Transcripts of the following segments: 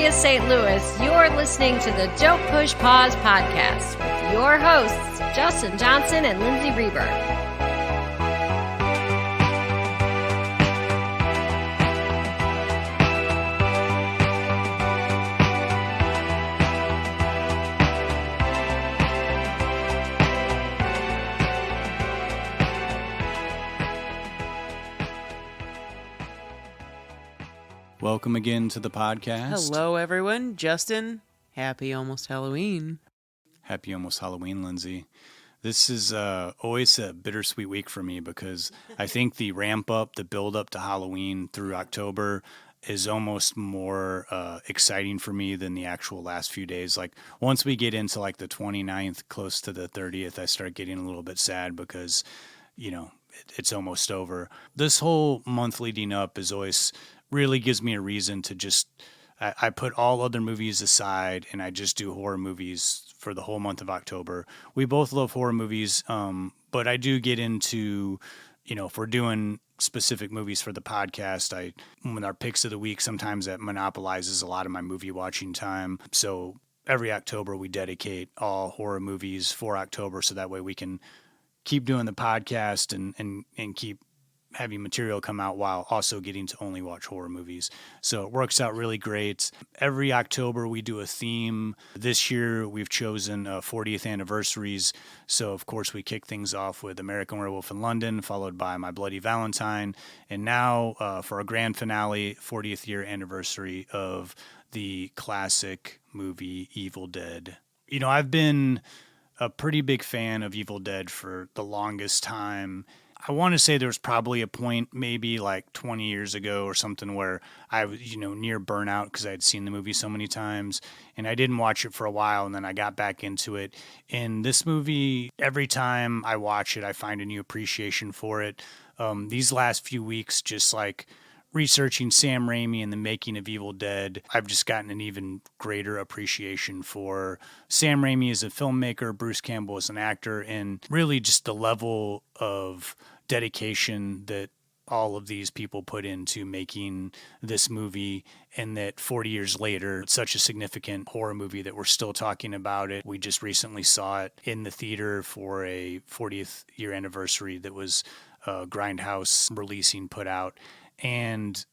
Columbia, St. Louis, you're listening to the Don't Push Pause podcast with your hosts, Justin Johnson and Lindsay Reber. Welcome again to the podcast. Hello, everyone. Justin, happy almost Halloween. Happy almost Halloween, Lindsay. This is always a bittersweet week for me because I think the ramp up, the build up to Halloween through October is almost more exciting for me than the actual last few days. Like once we get into like the 29th, close to the 30th, I start getting a little bit sad because, you know, it's almost over. This whole month leading up is always really gives me a reason to just, I put all other movies aside and I just do horror movies for the whole month of October. We both love horror movies, but I do get into, you know, if we're doing specific movies for the podcast, with our picks of the week, sometimes that monopolizes a lot of my movie watching time. So every October we dedicate all horror movies for October so that way we can keep doing the podcast and keep having material come out while also getting to only watch horror movies. So it works out really great. Every October we do a theme. This year we've chosen 40th anniversaries. So of course we kick things off with American Werewolf in London, followed by My Bloody Valentine. And now for a grand finale, 40th year anniversary of the classic movie Evil Dead. You know, I've been a pretty big fan of Evil Dead for the longest time. I want to say there was probably a point maybe like 20 years ago or something where I was, you know, near burnout because I had seen the movie so many times and I didn't watch it for a while and then I got back into it. And this movie, every time I watch it, I find a new appreciation for it. These last few weeks, just like researching Sam Raimi and the making of Evil Dead, I've just gotten an even greater appreciation for Sam Raimi as a filmmaker, Bruce Campbell as an actor, and really just the level of dedication that all of these people put into making this movie, and that 40 years later, it's such a significant horror movie that we're still talking about it. We just recently saw it in the theater for a 40th year anniversary that was Grindhouse put out. And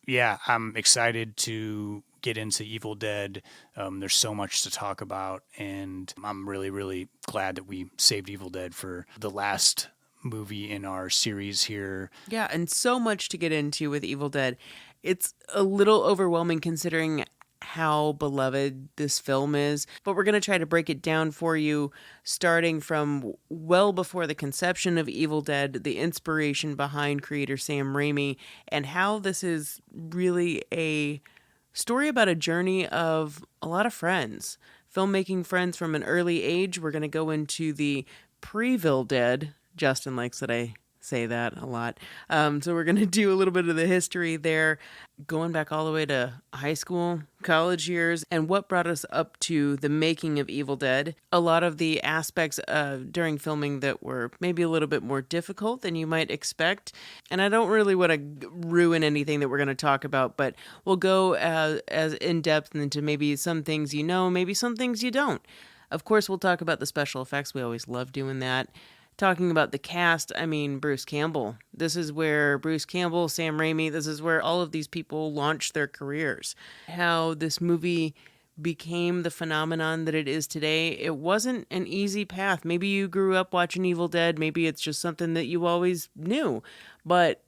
yeah, I'm excited to get into Evil Dead. There's so much to talk about, and I'm really, really glad that we saved Evil Dead for the last movie in our series here. Yeah, and so much to get into with Evil Dead. It's a little overwhelming considering how beloved this film is, but we're going to try to break it down for you, starting from well before the conception of Evil Dead, the inspiration behind creator Sam Raimi, and how this is really a story about a journey of a lot of friends, filmmaking friends from an early age. We're going to go into the pre-Evil Dead. Justin likes that I say that a lot. So we're going to do a little bit of the history there, going back all the way to high school, college years, and what brought us up to the making of Evil Dead. A lot of the aspects during filming that were maybe a little bit more difficult than you might expect. And I don't really want to ruin anything that we're going to talk about, but we'll go as in-depth into maybe some things you know, maybe some things you don't. Of course, we'll talk about the special effects. We always love doing that. Talking about the cast, I mean, Bruce Campbell. This is where Bruce Campbell, Sam Raimi, this is where all of these people launched their careers. How this movie became the phenomenon that it is today, it wasn't an easy path. Maybe you grew up watching Evil Dead. Maybe it's just something that you always knew. But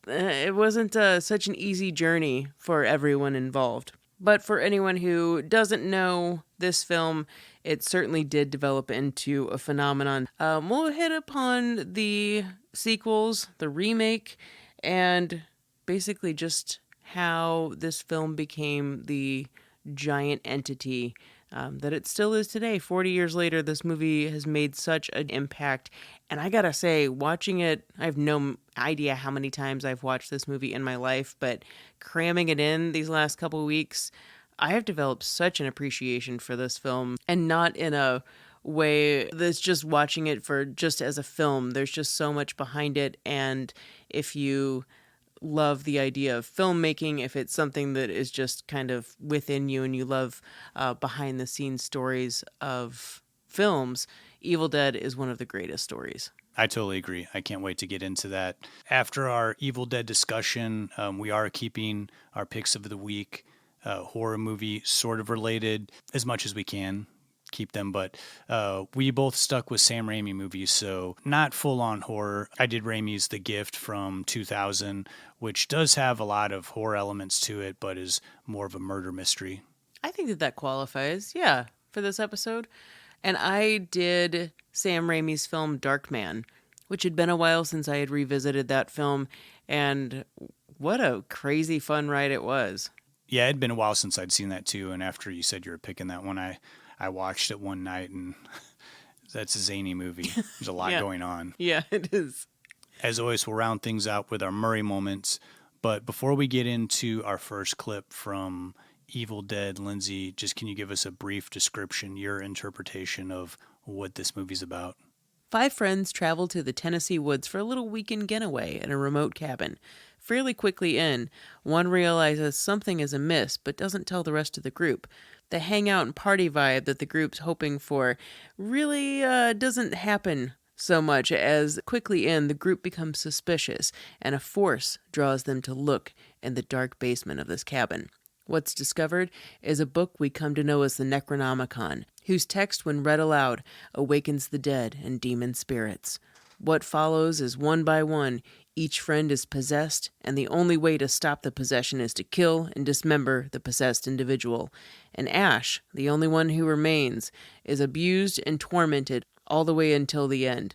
it wasn't such an easy journey for everyone involved. But for anyone who doesn't know this film, it certainly did develop into a phenomenon. We'll hit upon the sequels, the remake, and basically just how this film became the giant entity that it still is today. 40 years later, this movie has made such an impact. And I gotta say, watching it, I have no idea how many times I've watched this movie in my life, but cramming it in these last couple of weeks, I have developed such an appreciation for this film, and not in a way that's just watching it for just as a film. There's just so much behind it, and if you love the idea of filmmaking, if it's something that is just kind of within you and you love behind the scenes stories of films, Evil Dead is one of the greatest stories. I totally agree. I can't wait to get into that. After our Evil Dead discussion, we are keeping our picks of the week, horror movie sort of related, as much as we can keep them. But we both stuck with Sam Raimi movies, so not full-on horror. I did Raimi's The Gift from 2000, which does have a lot of horror elements to it, but is more of a murder mystery. I think that qualifies, yeah, for this episode. And I did Sam Raimi's film Darkman, which had been a while since I had revisited that film, and what a crazy fun ride it was. Yeah, it'd been a while since I'd seen that too, and after you said you were picking that one, I watched it one night, and that's a zany movie. There's a lot going on. Yeah, it is. As always, we'll round things out with our Murray moments, but before we get into our first clip from Evil Dead, Lindsay, just can you give us a brief description, your interpretation of what this movie's about? 5 friends travel to the Tennessee woods for a little weekend getaway in a remote cabin. Fairly quickly in, one realizes something is amiss but doesn't tell the rest of the group. The hangout and party vibe that the group's hoping for really doesn't happen so much, as quickly in, the group becomes suspicious and a force draws them to look in the dark basement of this cabin. What's discovered is a book we come to know as the Necronomicon, whose text, when read aloud, awakens the dead and demon spirits. What follows is one by one, each friend is possessed, and the only way to stop the possession is to kill and dismember the possessed individual. And Ash, the only one who remains, is abused and tormented all the way until the end.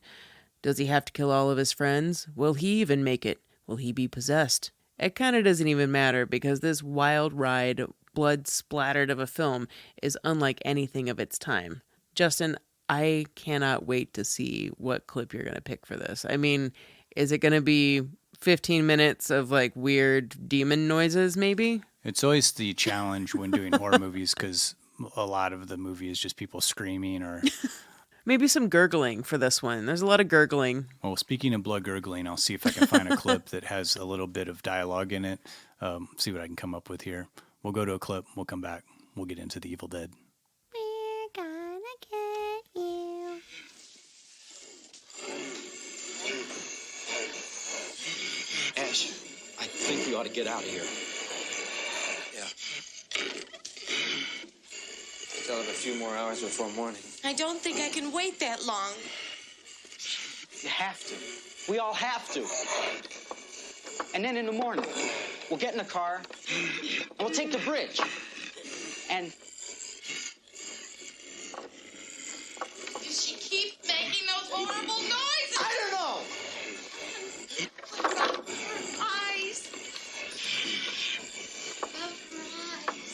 Does he have to kill all of his friends? Will he even make it? Will he be possessed? It kind of doesn't even matter, because this wild ride, blood-spattered of a film is unlike anything of its time. Justin, I cannot wait to see what clip you're going to pick for this. I mean, is it going to be 15 minutes of like weird demon noises maybe? It's always the challenge when doing horror movies, because a lot of the movie is just people screaming or... Maybe some gurgling for this one. There's a lot of gurgling. Well, speaking of blood gurgling, I'll see if I can find a clip that has a little bit of dialogue in it. See what I can come up with here. We'll go to a clip. We'll come back. We'll get into the Evil Dead. We're gonna get you. Ash, I think we ought to get out of here. Yeah. Still have a few more hours before morning. I don't think I can wait that long. You have to. We all have to. And then in the morning, we'll get in the car, and we'll take the bridge. And... Does she keep making those horrible noises? I don't know! Her eyes. Love her eyes.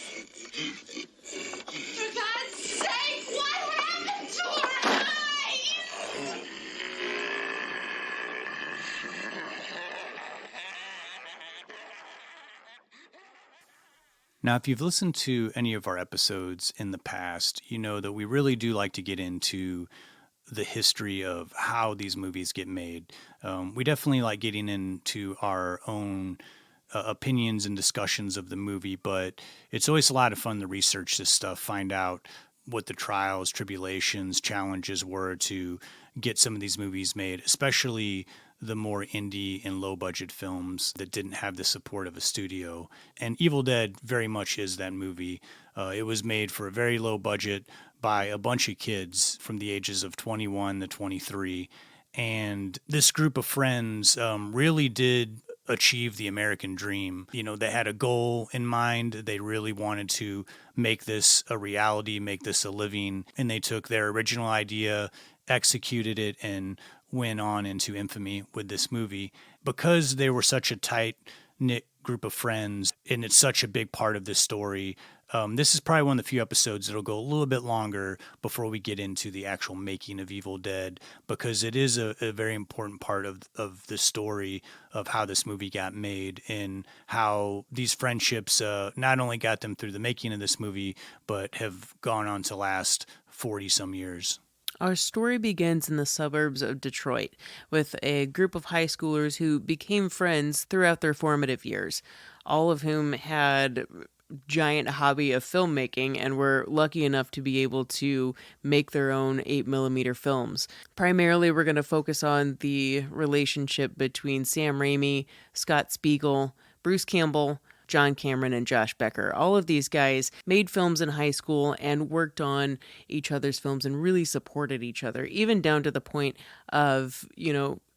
For God's sake, what happened to her eyes? Now, if you've listened to any of our episodes in the past, you know that we really do like to get into the history of how these movies get made. We definitely like getting into our own opinions and discussions of the movie, but it's always a lot of fun to research this stuff, find out what the trials, tribulations, challenges were to get some of these movies made, especially the more indie and low-budget films that didn't have the support of a studio. And Evil Dead very much is that movie. It was made for a very low budget by a bunch of kids from the ages of 21 to 23. And this group of friends really did achieve the American dream. You know, they had a goal in mind. They really wanted to make this a reality, make this a living. And they took their original idea, executed it, and went on into infamy with this movie. Because they were such a tight-knit group of friends, and it's such a big part of this story, this is probably one of the few episodes that'll go a little bit longer before we get into the actual making of Evil Dead, because it is a very important part of the story of how this movie got made and how these friendships not only got them through the making of this movie, but have gone on to last 40-some years. Our story begins in the suburbs of Detroit with a group of high schoolers who became friends throughout their formative years, all of whom had giant hobby of filmmaking and were lucky enough to be able to make their own 8mm films. Primarily, we're going to focus on the relationship between Sam Raimi, Scott Spiegel, Bruce Campbell, John Cameron, and Josh Becker. All of these guys made films in high school and worked on each other's films and really supported each other, even down to the point of,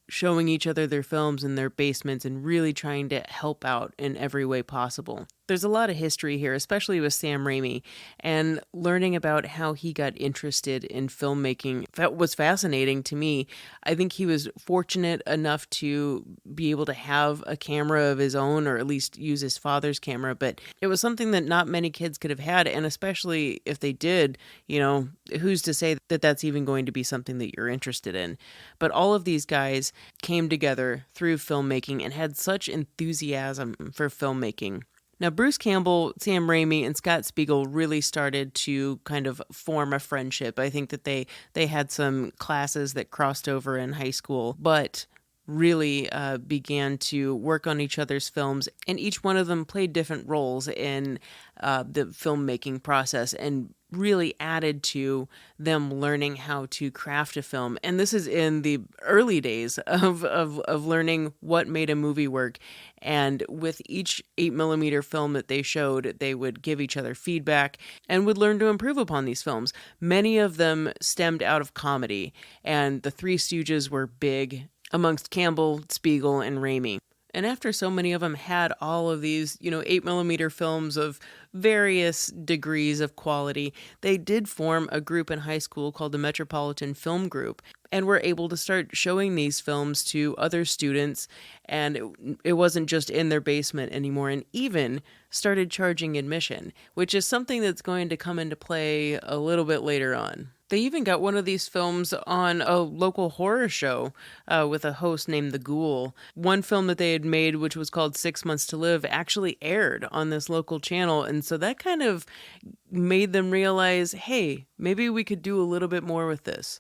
showing each other their films in their basements and really trying to help out in every way possible. There's a lot of history here, especially with Sam Raimi, and learning about how he got interested in filmmaking. That was fascinating to me. I think he was fortunate enough to be able to have a camera of his own, or at least use his father's camera, but it was something that not many kids could have had, and especially if they did, who's to say that that's even going to be something that you're interested in? But all of these guys came together through filmmaking and had such enthusiasm for filmmaking. Now, Bruce Campbell, Sam Raimi, and Scott Spiegel really started to kind of form a friendship. I think that they had some classes that crossed over in high school, but really began to work on each other's films, and each one of them played different roles in the filmmaking process and really added to them learning how to craft a film. And this is in the early days of learning what made a movie work. And with each 8mm film that they showed, they would give each other feedback and would learn to improve upon these films. Many of them stemmed out of comedy, and the Three Stooges were big amongst Campbell, Spiegel, and Raimi. And after so many of them had all of these, 8mm films of various degrees of quality, they did form a group in high school called the Metropolitan Film Group, and were able to start showing these films to other students, and it wasn't just in their basement anymore, and even started charging admission, which is something that's going to come into play a little bit later on. They even got one of these films on a local horror show with a host named The Ghoul. One film that they had made, which was called 6 Months to Live, actually aired on this local channel. And so that kind of made them realize, hey, maybe we could do a little bit more with this.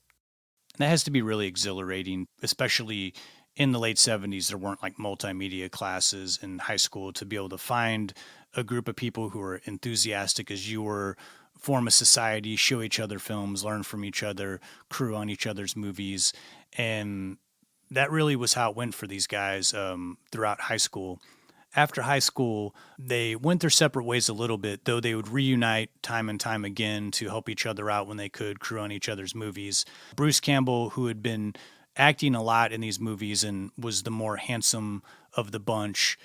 That has to be really exhilarating, especially in the late 70s. There weren't like multimedia classes in high school to be able to find a group of people who were enthusiastic as you were, form a society, show each other films, learn from each other, crew on each other's movies. And that really was how it went for these guys throughout high school. After high school, they went their separate ways a little bit, though they would reunite time and time again to help each other out when they could, crew on each other's movies. Bruce Campbell, who had been acting a lot in these movies and was the more handsome of the bunch,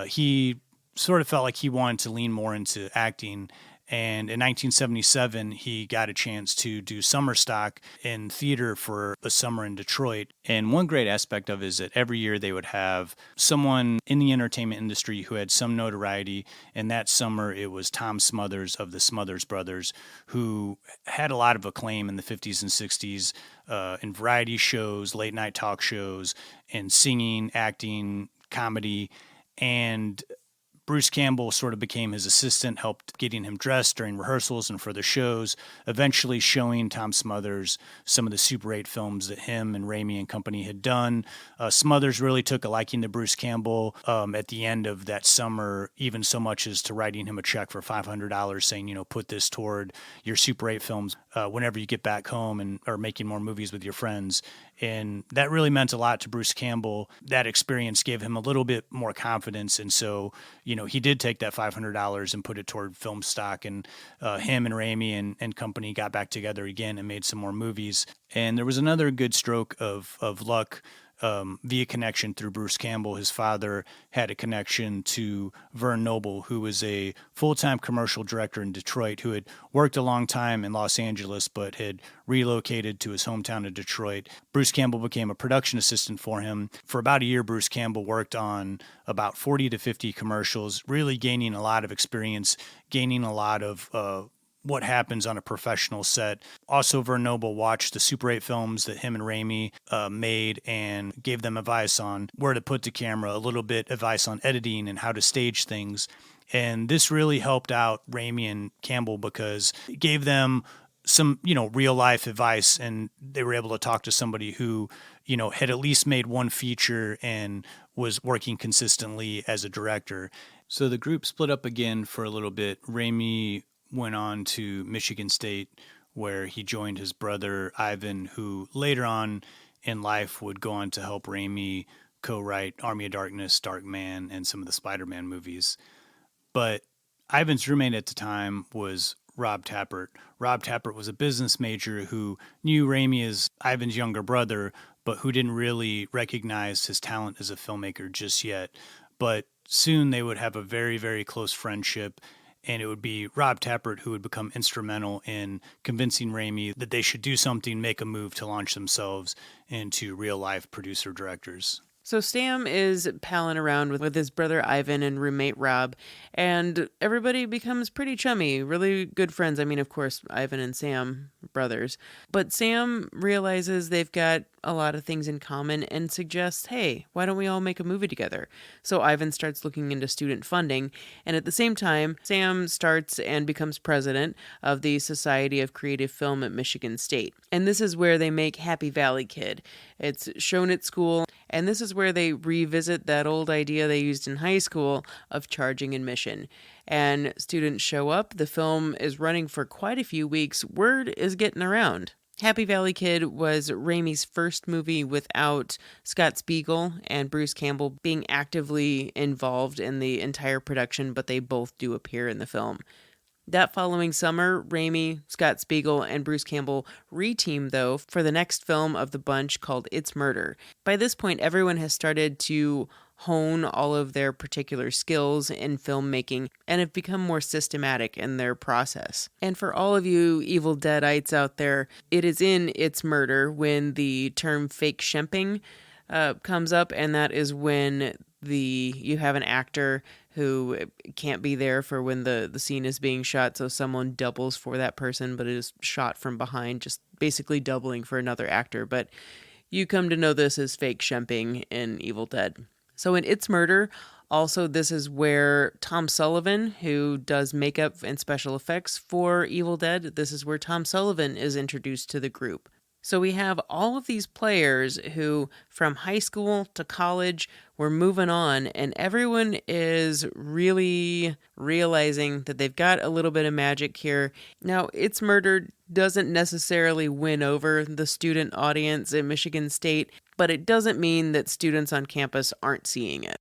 he sort of felt like he wanted to lean more into acting. And in 1977, he got a chance to do summer stock in theater for a summer in Detroit. And one great aspect of it is that every year they would have someone in the entertainment industry who had some notoriety. And that summer, it was Tom Smothers of the Smothers Brothers, who had a lot of acclaim in the 50s and 60s in variety shows, late night talk shows, and singing, acting, comedy. And Bruce Campbell sort of became his assistant, helped getting him dressed during rehearsals and for the shows, eventually showing Tom Smothers some of the Super 8 films that him and Raimi and company had done. Smothers really took a liking to Bruce Campbell at the end of that summer, even so much as to writing him a check for $500 saying, put this toward your Super 8 films whenever you get back home and are making more movies with your friends. And that really meant a lot to Bruce Campbell. That experience gave him a little bit more confidence. And so, he did take that $500 and put it toward film stock. And him and Raimi and company got back together again and made some more movies. And there was another good stroke of luck via connection through Bruce Campbell. His father had a connection to Vern Noble, who was a full-time commercial director in Detroit, who had worked a long time in Los Angeles, but had relocated to his hometown of Detroit. Bruce Campbell became a production assistant for him. For about a year, Bruce Campbell worked on about 40 to 50 commercials, really gaining a lot of experience, gaining a lot of what happens on a professional set. Also, Vern Noble watched the Super 8 films that him and Raimi made and gave them advice on where to put the camera, a little bit advice on editing and how to stage things. And this really helped out Raimi and Campbell because it gave them some, real life advice, and they were able to talk to somebody who, had at least made one feature and was working consistently as a director. So the group split up again for a little bit. Raimi went on to Michigan State, where he joined his brother Ivan, who later on in life would go on to help Raimi co-write Army of Darkness, Dark Man, and some of the Spider-Man movies. But Ivan's roommate at the time was Rob Tappert. Rob Tappert was a business major who knew Raimi as Ivan's younger brother, but who didn't really recognize his talent as a filmmaker just yet. But soon they would have a very, very close friendship, and it would be Rob Tappert who would become instrumental in convincing Raimi that they should do something, make a move to launch themselves into real-life producer-directors. So Sam is palling around with his brother Ivan and roommate Rob, and everybody becomes pretty chummy, really good friends. I mean, of course, Ivan and Sam, brothers. But Sam realizes they've got a lot of things in common and suggests, hey, why don't we all make a movie together? So Ivan starts looking into student funding, and at the same time, Sam starts and becomes president of the Society of Creative Film at Michigan State. And this is where they make Happy Valley Kid. It's shown at school, and this is where they revisit that old idea they used in high school of charging admission. And students show up, the film is running for quite a few weeks, word is getting around. Happy Valley Kid was Raimi's first movie without Scott Spiegel and Bruce Campbell being actively involved in the entire production, but they both do appear in the film. That following summer, Raimi, Scott Spiegel, and Bruce Campbell re-teamed, though, for the next film of the bunch called It's Murder. By this point, everyone has started to hone all of their particular skills in filmmaking and have become more systematic in their process. And for all of you Evil Deadites out there, it is in It's Murder when the term fake shemping comes up, and that is when you have an actor who can't be there for when the scene is being shot, so someone doubles for that person, but it is shot from behind, just basically doubling for another actor. But you come to know this as fake shemping in Evil Dead. So in It's Murder, also this is where Tom Sullivan, who does makeup and special effects for Evil Dead, this is where Tom Sullivan is introduced to the group. So we have all of these players who, from high school to college, were moving on, and everyone is really realizing that they've got a little bit of magic here. Now, It's Murder doesn't necessarily win over the student audience at Michigan State, but it doesn't mean that students on campus aren't seeing it.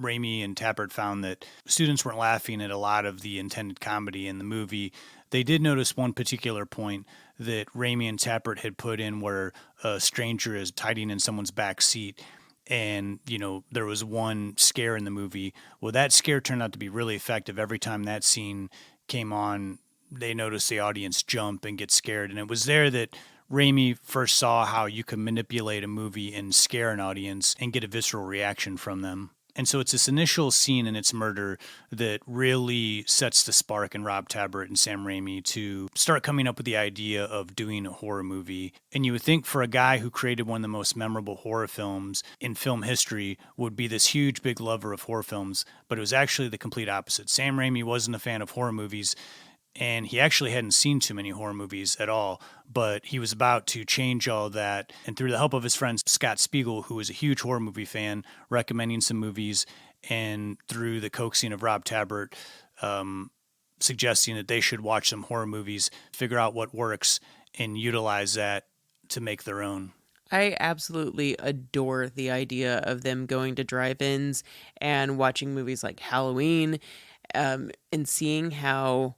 Raimi and Tappert found that students weren't laughing at a lot of the intended comedy in the movie. They did notice one particular point that Raimi and Tappert had put in where a stranger is hiding in someone's back seat. And, there was one scare in the movie. Well, that scare turned out to be really effective. Every time that scene came on, they noticed the audience jump and get scared. And it was there that Raimi first saw how you could manipulate a movie and scare an audience and get a visceral reaction from them. And so it's this initial scene in It's Murder that really sets the spark in Rob Tappert and Sam Raimi to start coming up with the idea of doing a horror movie. And you would think for a guy who created one of the most memorable horror films in film history would be this huge, big lover of horror films, but it was actually the complete opposite. Sam Raimi wasn't a fan of horror movies, and he actually hadn't seen too many horror movies at all, but he was about to change all that. And through the help of his friend Scott Spiegel, who was a huge horror movie fan, recommending some movies, and through the coaxing of Rob Tappert, suggesting that they should watch some horror movies, figure out what works, and utilize that to make their own. I absolutely adore the idea of them going to drive-ins and watching movies like Halloween, and seeing how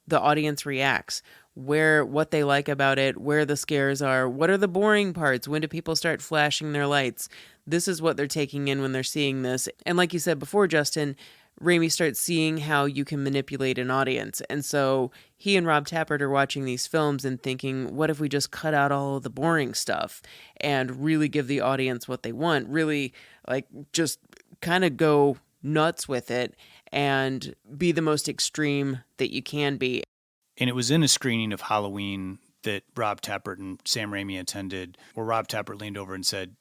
the audience reacts, what they like about it, where the scares are, what are the boring parts, when do people start flashing their lights. This is what they're taking in when they're seeing this. And like you said before, Justin, Raimi starts seeing how you can manipulate an audience. And so he and Rob Tappert are watching these films and thinking, what if we just cut out all of the boring stuff and really give the audience what they want, really just kind of go nuts with it and be the most extreme that you can be. And it was in a screening of Halloween that Rob Tappert and Sam Raimi attended, where Rob Tappert leaned over and said,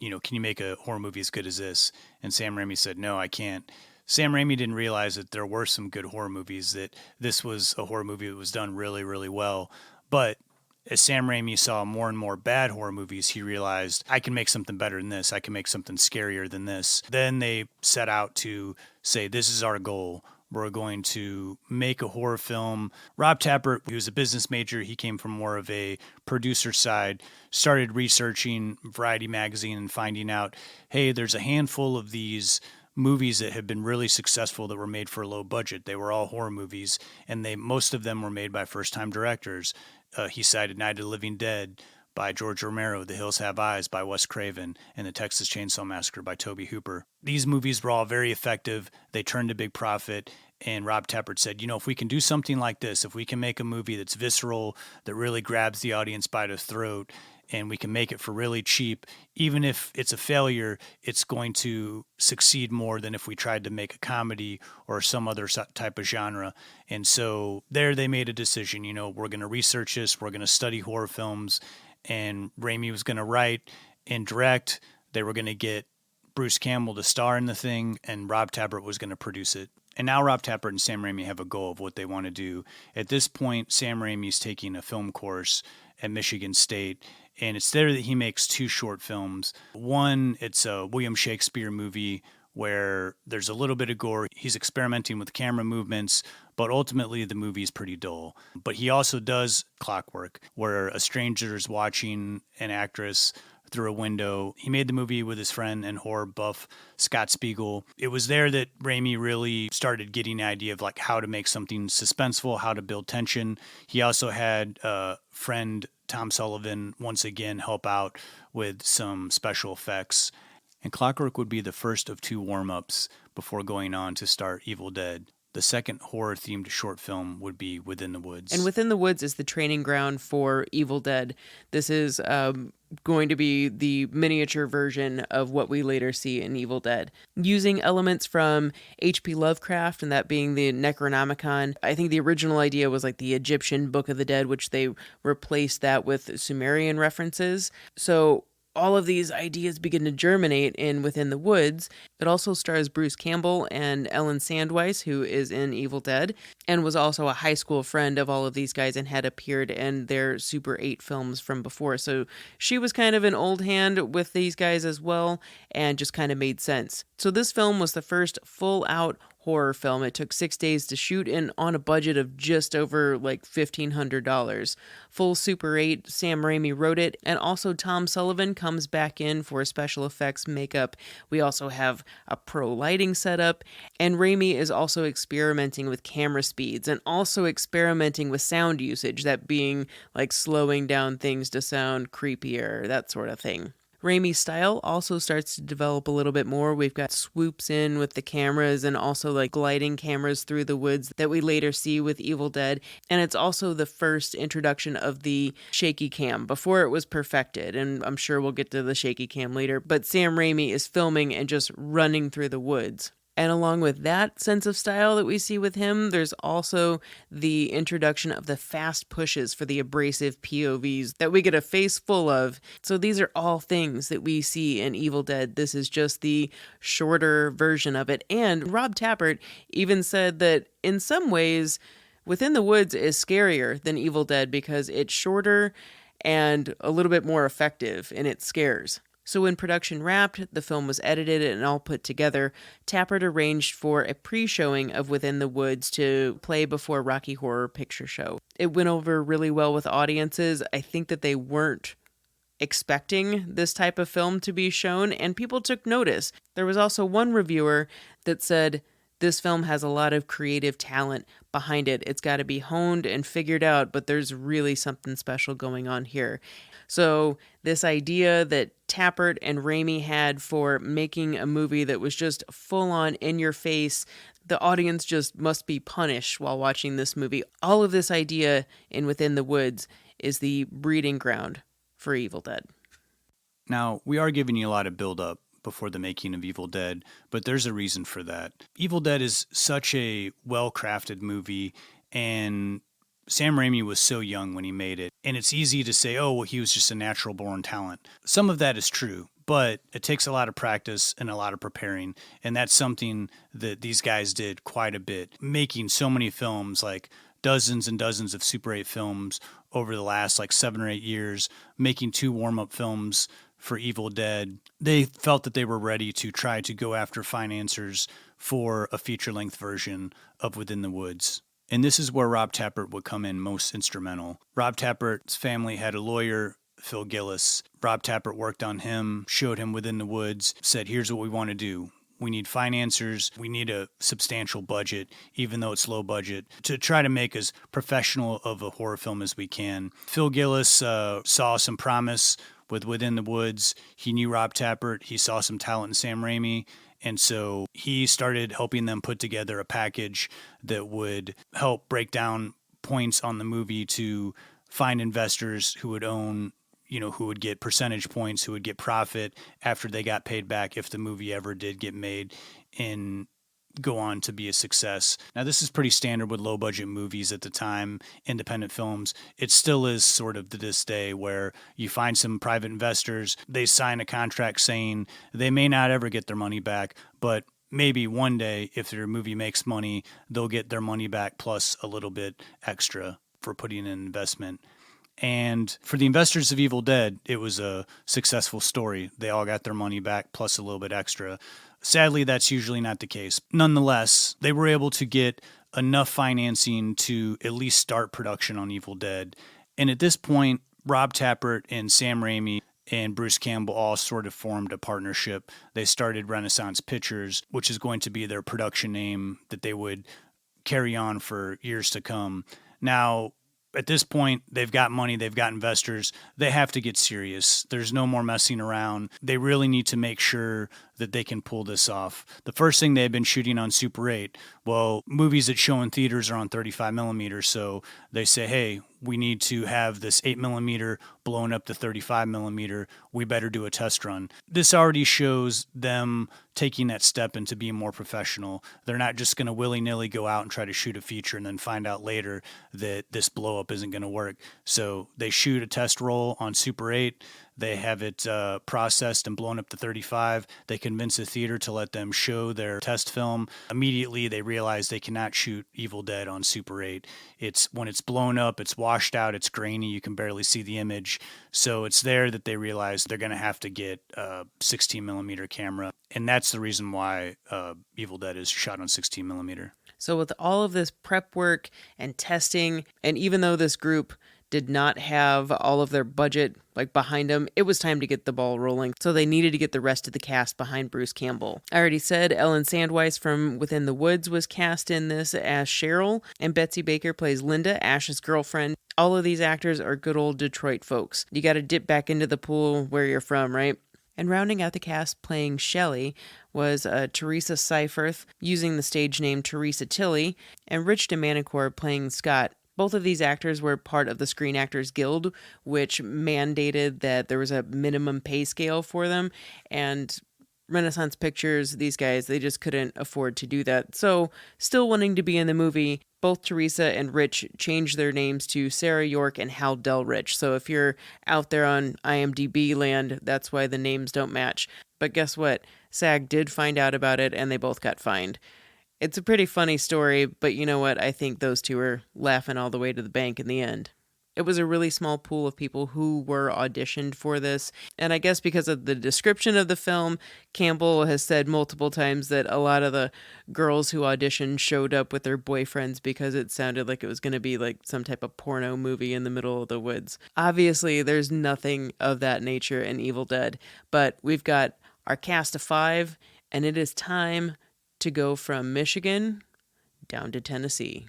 can you make a horror movie as good as this? And Sam Raimi said, no, I can't. Sam Raimi didn't realize that there were some good horror movies, that this was a horror movie that was done really, really well. But as Sam Raimi saw more and more bad horror movies, he realized, I can make something better than this. I can make something scarier than this. Then they set out to say, this is our goal. We're going to make a horror film. Rob Tapert, he was a business major. He came from more of a producer side, started researching Variety magazine and finding out, hey, there's a handful of these movies that have been really successful that were made for a low budget. They were all horror movies, and most of them were made by first-time directors. He cited Night of the Living Dead by George Romero, The Hills Have Eyes by Wes Craven, and The Texas Chainsaw Massacre by Tobe Hooper. These movies were all very effective. They turned a big profit, and Rob Tapert said, if we can do something like this, if we can make a movie that's visceral, that really grabs the audience by the throat, and we can make it for really cheap, even if it's a failure, it's going to succeed more than if we tried to make a comedy or some other type of genre. And so there they made a decision, we're going to research this, we're going to study horror films, and Raimi was going to write and direct. They were going to get Bruce Campbell to star in the thing, and Rob Tapert was going to produce it. And now Rob Tapert and Sam Raimi have a goal of what they want to do. At this point, Sam Raimi's taking a film course at Michigan State, and it's there that he makes 2 short films. One, it's a William Shakespeare movie where there's a little bit of gore. He's experimenting with camera movements, but ultimately the movie is pretty dull. But he also does Clockwork, where a stranger is watching an actress through a window. He made the movie with his friend and horror buff Scott Spiegel. It was there that Raimi really started getting the idea of how to make something suspenseful, how to build tension. He also had a friend, Tom Sullivan, once again help out with some special effects. And Clockwork would be the first of 2 warm-ups before going on to start Evil Dead. The second horror-themed short film would be Within the Woods. And Within the Woods is the training ground for Evil Dead. This is going to be the miniature version of what we later see in Evil Dead. Using elements from H.P. Lovecraft, and that being the Necronomicon. I think the original idea was the Egyptian Book of the Dead, which they replaced that with Sumerian references. So all of these ideas begin to germinate in Within the Woods. It also stars Bruce Campbell and Ellen Sandweiss, who is in Evil Dead, and was also a high school friend of all of these guys and had appeared in their Super 8 films from before. So she was kind of an old hand with these guys as well, and just kind of made sense. So this film was the first full-out horror film. It took 6 days to shoot and on a budget of just over $1,500. Full Super 8, Sam Raimi wrote it, and also Tom Sullivan comes back in for special effects makeup. We also have a pro lighting setup, and Raimi is also experimenting with camera speeds and also experimenting with sound usage, that being slowing down things to sound creepier, that sort of thing. Raimi's style also starts to develop a little bit more. We've got swoops in with the cameras and also gliding cameras through the woods that we later see with Evil Dead. And it's also the first introduction of the shaky cam before it was perfected. And I'm sure we'll get to the shaky cam later. But Sam Raimi is filming and just running through the woods. And along with that sense of style that we see with him, there's also the introduction of the fast pushes for the abrasive POVs that we get a face full of. So these are all things that we see in Evil Dead. This is just the shorter version of it. And Rob Tapert even said that in some ways, Within the Woods is scarier than Evil Dead because it's shorter and a little bit more effective in its scares. So when production wrapped, the film was edited and all put together. Tapert arranged for a pre-showing of Within the Woods to play before Rocky Horror Picture Show. It went over really well with audiences. I think that they weren't expecting this type of film to be shown, and people took notice. There was also one reviewer that said, this film has a lot of creative talent behind it. It's got to be honed and figured out, but there's really something special going on here. So this idea that Tapert and Raimi had for making a movie that was just full on in your face, the audience just must be punished while watching this movie. All of this idea in Within the Woods is the breeding ground for Evil Dead. Now, we are giving you a lot of build-up before the making of Evil Dead, but there's a reason for that. Evil Dead is such a well-crafted movie, and Sam Raimi was so young when he made it, and it's easy to say, oh, well, he was just a natural-born talent. Some of that is true, but it takes a lot of practice and a lot of preparing, and that's something that these guys did quite a bit, making so many films like dozens and dozens of Super 8 films over the last like 7 or 8 years, making 2 warm-up films for Evil Dead. They felt that they were ready to try to go after financiers for a feature-length version of Within the Woods. And this is where Rob Tappert would come in most instrumental. Rob Tappert's family had a lawyer, Phil Gillis. Rob Tappert worked on him, showed him Within the Woods, said, here's what we want to do. We need financiers. We need a substantial budget, even though it's low budget, to try to make as professional of a horror film as we can. Phil Gillis saw some promise with Within the Woods. He knew Rob Tappert. He saw some talent in Sam Raimi. And so he started helping them put together a package that would help break down points on the movie to find investors who would own, who would get percentage points, who would get profit after they got paid back if the movie ever did get made and go on to be a success. Now, this is pretty standard with low-budget movies at the time, independent films. It still is sort of to this day where you find some private investors, they sign a contract saying they may not ever get their money back, but maybe one day, if their movie makes money, they'll get their money back plus a little bit extra for putting in an investment. And for the investors of Evil Dead, it was a successful story. They all got their money back plus a little bit extra. Sadly, that's usually not the case. Nonetheless, they were able to get enough financing to at least start production on Evil Dead. And at this point, Rob Tappert and Sam Raimi and Bruce Campbell all sort of formed a partnership. They started Renaissance Pictures, which is going to be their production name that they would carry on for years to come. Now, at this point, they've got money, they've got investors, they have to get serious. There's no more messing around. They really need to make sure that they can pull this off. The first thing they've been shooting on Super 8, well, movies that show in theaters are on 35 millimeters, so they say, hey, we need to have this 8 millimeter blown up to 35 millimeter. We better do a test run. This already shows them taking that step into being more professional. They're not just going to willy-nilly go out and try to shoot a feature and then find out later that this blow up isn't going to work. So they shoot a test roll on Super 8. They have it processed and blown up to 35. They convince the theater to let them show their test film. Immediately, they realize they cannot shoot Evil Dead on Super 8. When it's blown up, it's washed out, it's grainy, you can barely see the image. So it's there that they realize they're going to have to get a 16 millimeter camera. And that's the reason why Evil Dead is shot on 16 millimeter. So with all of this prep work and testing, and even though this group did not have all of their budget behind them, it was time to get the ball rolling. So they needed to get the rest of the cast behind Bruce Campbell. I already said Ellen Sandweiss from Within the Woods was cast in this as Cheryl, and Betsy Baker plays Linda, Ash's girlfriend. All of these actors are good old Detroit folks. You got to dip back into the pool where you're from, right? And rounding out the cast playing Shelley was Teresa Seyfarth, using the stage name Teresa Tilly, and Rich DeManicore playing Scott. Both of these actors were part of the Screen Actors Guild, which mandated that there was a minimum pay scale for them. And Renaissance Pictures, these guys, they just couldn't afford to do that. So, still wanting to be in the movie, both Teresa and Rich changed their names to Sarah York and Hal Delrich. So if you're out there on IMDb land, that's why the names don't match. But guess what? SAG did find out about it, and they both got fined. It's a pretty funny story, but you know what? I think those two are laughing all the way to the bank in the end. It was a really small pool of people who were auditioned for this, and I guess because of the description of the film, Campbell has said multiple times that a lot of the girls who auditioned showed up with their boyfriends because it sounded like it was going to be like some type of porno movie in the middle of the woods. Obviously, there's nothing of that nature in Evil Dead, but we've got our cast of 5, and it is time to go from Michigan down to Tennessee.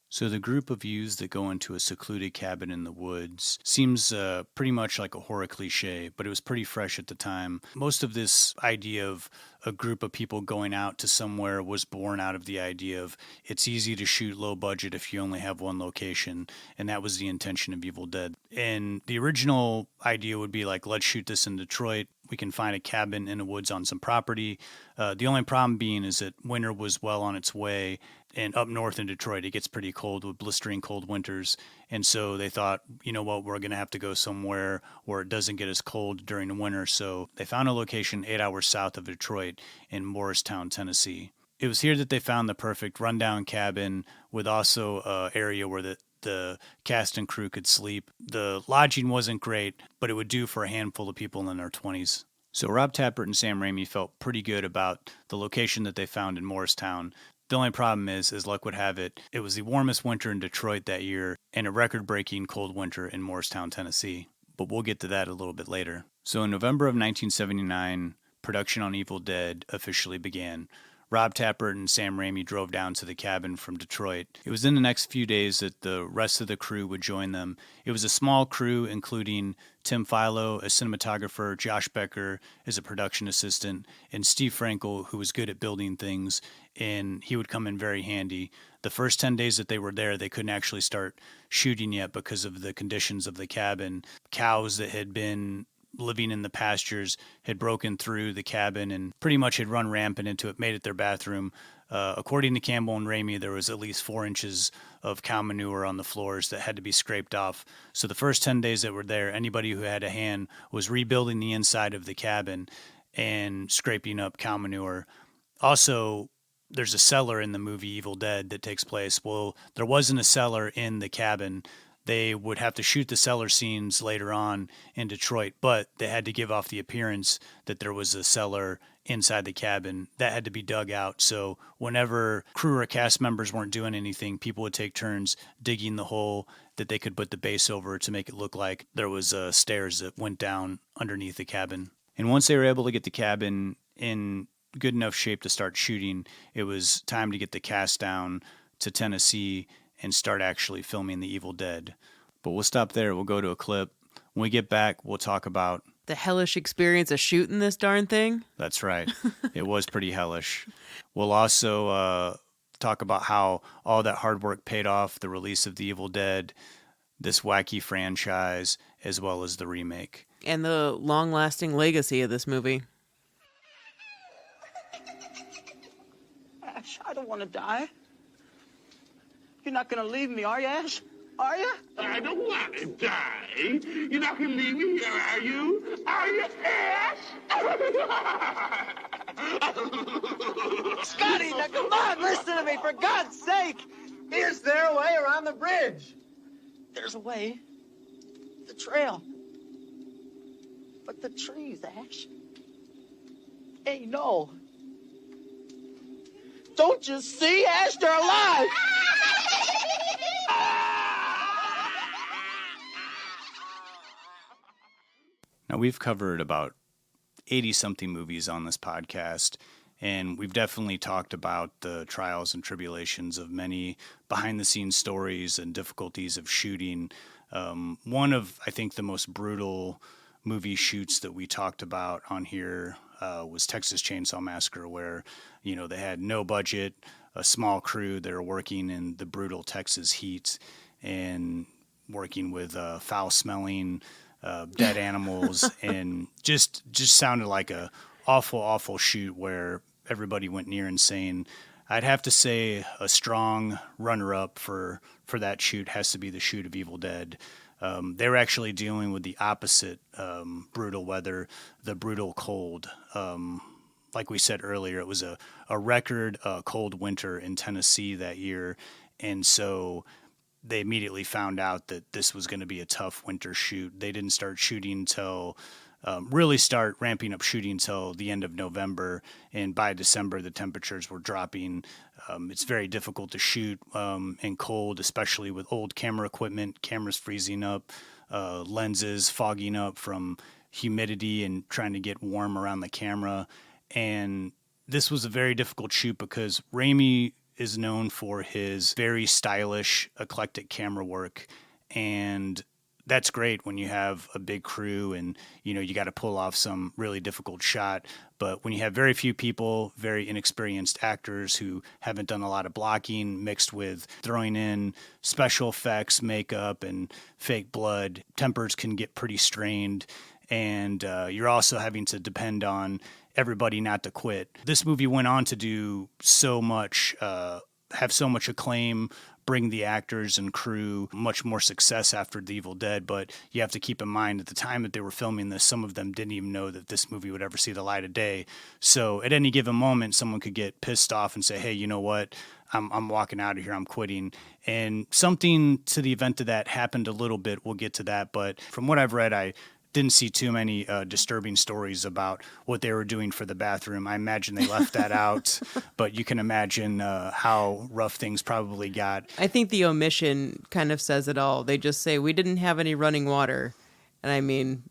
So the group of youths that go into a secluded cabin in the woods seems pretty much like a horror cliche, but it was pretty fresh at the time. Most of this idea of a group of people going out to somewhere was born out of the idea of it's easy to shoot low budget if you only have one location, and that was the intention of Evil Dead. And the original idea would be like, let's shoot this in Detroit. We can find a cabin in the woods on some property. The only problem being is that winter was well on its way, and up north in Detroit, it gets pretty cold with blistering cold winters. And so they thought, you know what, we're going to have to go somewhere where it doesn't get as cold during the winter. So they found a location 8 hours south of Detroit in Morristown, Tennessee. It was here that they found the perfect rundown cabin with also an area where the cast and crew could sleep. The lodging wasn't great, but it would do for a handful of people in their 20s. So Rob Tapert and Sam Raimi felt pretty good about the location that they found in Morristown. The only problem is, as luck would have it, it was the warmest winter in Detroit that year and a record-breaking cold winter in Morristown, Tennessee. But we'll get to that a little bit later. So in November of 1979, production on Evil Dead officially began. Rob Tapert and Sam Raimi drove down to the cabin from Detroit. It was in the next few days that the rest of the crew would join them. It was a small crew, including Tim Philo, a cinematographer, Josh Becker as a production assistant, and Steve Frankel, who was good at building things, and he would come in very handy. The first 10 days that they were there, they couldn't actually start shooting yet because of the conditions of the cabin. Cows that had been living in the pastures had broken through the cabin and pretty much had run rampant into it, made it their bathroom. According to Campbell and Raimi, there was at least 4 inches of cow manure on the floors that had to be scraped off. So the first 10 days that were there, anybody who had a hand was rebuilding the inside of the cabin and scraping up cow manure. Also, there's a cellar in the movie Evil Dead that takes place. Well, there wasn't a cellar in the cabin. They would have to shoot the cellar scenes later on in Detroit, but they had to give off the appearance that there was a cellar inside the cabin. That had to be dug out. So whenever crew or cast members weren't doing anything, people would take turns digging the hole that they could put the base over to make it look like there was stairs that went down underneath the cabin. And once they were able to get the cabin in good enough shape to start shooting, it was time to get the cast down to Tennessee and start actually filming The Evil Dead. But we'll stop there. We'll go to a clip. When we get back, we'll talk about the hellish experience of shooting this darn thing. That's right. It was pretty hellish. We'll also talk about how all that hard work paid off, the release of The Evil Dead, this wacky franchise, as well as the remake. And the long-lasting legacy of this movie. Ash, I don't want to die. You're not going to leave me, are you, Ash? Are you? I don't want to die. You're not going to leave me here, are you? Are you, Ash? Scotty, now come on, listen to me, for God's sake. Is there a way around the bridge? There's a way. The trail. But the trees, Ash. Hey, no. Don't you see, Ash? They're alive. Now, we've covered about 80-something movies on this podcast, and we've definitely talked about the trials and tribulations of many behind-the-scenes stories and difficulties of shooting. One of, I think, the most brutal movie shoots that we talked about on here was Texas Chainsaw Massacre, where, they had no budget, a small crew. They were working in the brutal Texas heat and working with foul-smelling dead animals, and just sounded like a awful shoot where everybody went near insane. I'd have to say a strong runner-up for that shoot has to be the shoot of Evil Dead. They were actually dealing with the opposite brutal weather, the brutal cold. Like we said earlier, it was a record cold winter in Tennessee that year, and so they immediately found out that this was going to be a tough winter shoot. They didn't start shooting until really start ramping up shooting until the end of November, and by December the temperatures were dropping. It's very difficult to shoot in cold, especially with old camera equipment, cameras freezing up, lenses fogging up from humidity and trying to get warm around the camera. And this was a very difficult shoot because Raimi is known for his very stylish, eclectic camera work, and that's great when you have a big crew and you got to pull off some really difficult shot. But when you have very few people, very inexperienced actors who haven't done a lot of blocking, mixed with throwing in special effects, makeup, and fake blood, tempers can get pretty strained, and you're also having to depend on everybody not to quit. This movie went on to do so much, have so much acclaim, bring the actors and crew much more success after The Evil Dead. But you have to keep in mind at the time that they were filming this, some of them didn't even know that this movie would ever see the light of day. So at any given moment, someone could get pissed off and say, hey, you know what? I'm walking out of here. I'm quitting. And something to the event of that happened a little bit. We'll get to that. But from what I've read, I didn't see too many disturbing stories about what they were doing for the bathroom. I imagine they left that out, but you can imagine how rough things probably got. I think the omission kind of says it all. They just say, we didn't have any running water. And I mean,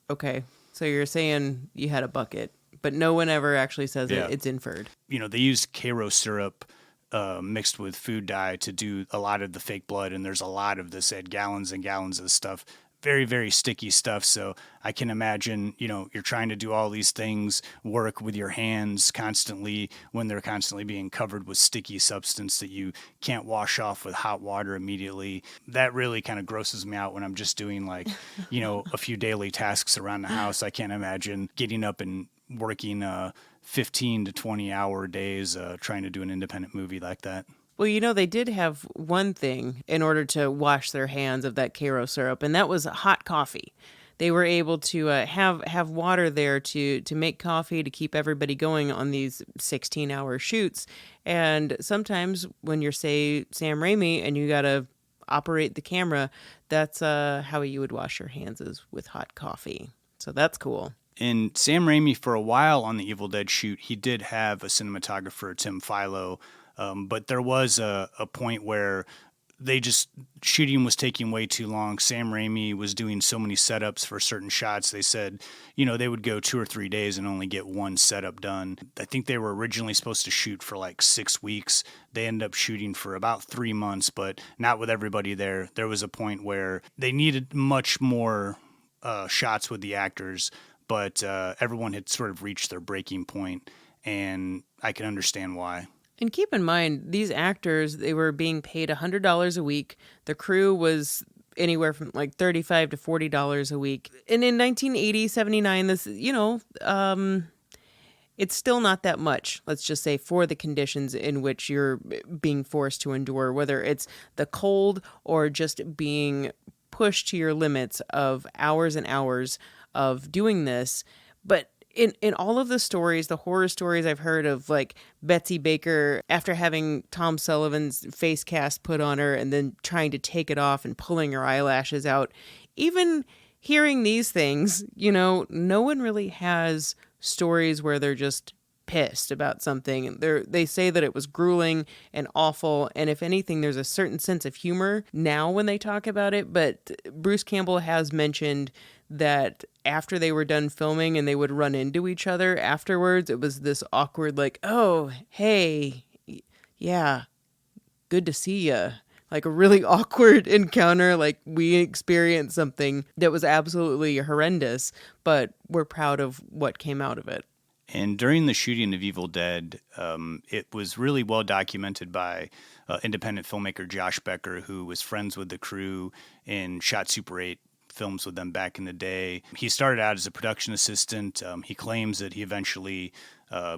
okay, so you're saying you had a bucket, but no one ever actually says it's inferred. You know, they used Karo syrup mixed with food dye to do a lot of the fake blood, and there's a lot of this, at gallons and gallons of stuff. Very, very sticky stuff. So I can imagine, you know, you're trying to do all these things, work with your hands constantly when they're constantly being covered with sticky substance that you can't wash off with hot water immediately. That really kind of grosses me out when I'm just doing like, you know, a few daily tasks around the house. I can't imagine getting up and working 15 to 20 hour days trying to do an independent movie like that. Well, you know, they did have one thing in order to wash their hands of that Karo syrup, and that was hot coffee. They were able to have water there to make coffee to keep everybody going on these 16-hour shoots. And sometimes when you're, say, Sam Raimi and you got to operate the camera, that's how you would wash your hands, is with hot coffee. So that's cool. And Sam Raimi, for a while on the Evil Dead shoot, he did have a cinematographer, Tim Philo. But there was a point where shooting was taking way too long. Sam Raimi was doing so many setups for certain shots. They said, you know, they would go 2 or 3 days and only get one setup done. I think they were originally supposed to shoot for like 6 weeks. They ended up shooting for about 3 months, but not with everybody there. There was a point where they needed much more shots with the actors, but everyone had sort of reached their breaking point, and I can understand why. And keep in mind, these actors, they were being paid $100 a week. The crew was anywhere from like $35 to $40 a week. And in 1980, 79, this, you know, it's still not that much, let's just say, for the conditions in which you're being forced to endure, whether it's the cold or just being pushed to your limits of hours and hours of doing this. But in all of the stories, the horror stories I've heard of, like Betsy Baker, after having Tom Sullivan's face cast put on her and then trying to take it off and pulling her eyelashes out, even hearing these things, you know, no one really has stories where they're just pissed about something. They say that it was grueling and awful, and if anything, there's a certain sense of humor now when they talk about it. But Bruce Campbell has mentioned that after they were done filming and they would run into each other afterwards, it was this awkward, like, oh, hey, yeah, good to see ya. Like a really awkward encounter, like we experienced something that was absolutely horrendous, but we're proud of what came out of it. And during the shooting of Evil Dead, it was really well documented by independent filmmaker Josh Becker, who was friends with the crew and shot Super 8 films with them back in the day. He started out as a production assistant. He claims that he eventually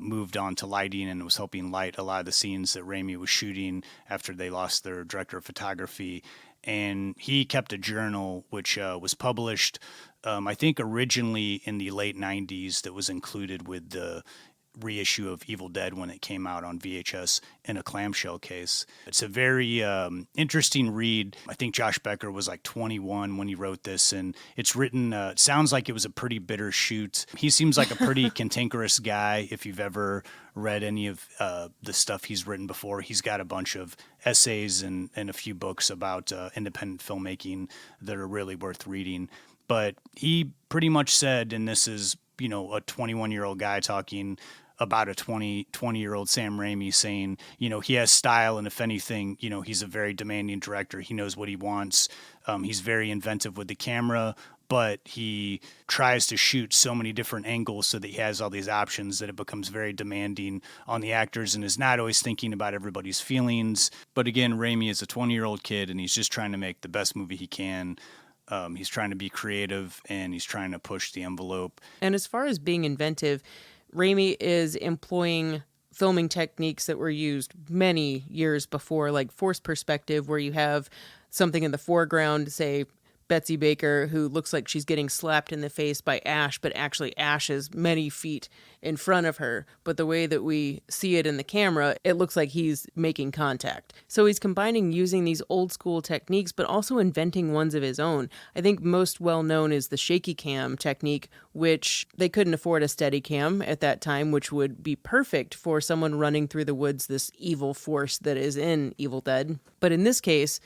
moved on to lighting and was helping light a lot of the scenes that Raimi was shooting after they lost their director of photography. And he kept a journal which was published, I think originally in the late 90s, that was included with the reissue of Evil Dead when it came out on VHS in a clamshell case. It's a very interesting read. I think Josh Becker was like 21 when he wrote this, and it's written, it sounds like it was a pretty bitter shoot. He seems like a pretty cantankerous guy. If you've ever read any of the stuff he's written before, he's got a bunch of essays and a few books about independent filmmaking that are really worth reading. But he pretty much said, and this is, you know, a 21-year-old guy talking about a 20-year-old Sam Raimi, saying, you know, he has style, and if anything, you know, he's a very demanding director. He knows what he wants. He's very inventive with the camera, but he tries to shoot so many different angles so that he has all these options that it becomes very demanding on the actors and is not always thinking about everybody's feelings. But again, Raimi is a 20-year-old kid, and he's just trying to make the best movie he can. He's trying to be creative, and he's trying to push the envelope. And as far as being inventive, Raimi is employing filming techniques that were used many years before, like forced perspective, where you have something in the foreground, say Betsy Baker, who looks like she's getting slapped in the face by Ash, but actually Ash is many feet in front of her. But the way that we see it in the camera, it looks like he's making contact. So he's combining using these old school techniques, but also inventing ones of his own. I think most well known is the shaky cam technique, which they couldn't afford a steady cam at that time, which would be perfect for someone running through the woods, this evil force that is in Evil Dead. But in this case,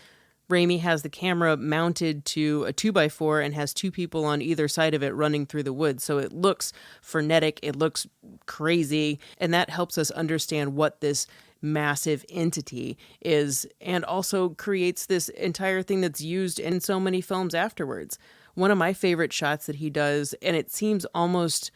Raimi has the camera mounted to a 2x4 and has two people on either side of it running through the woods. So it looks frenetic, it looks crazy, and that helps us understand what this massive entity is, and also creates this entire thing that's used in so many films afterwards. One of my favorite shots that he does, and it seems almost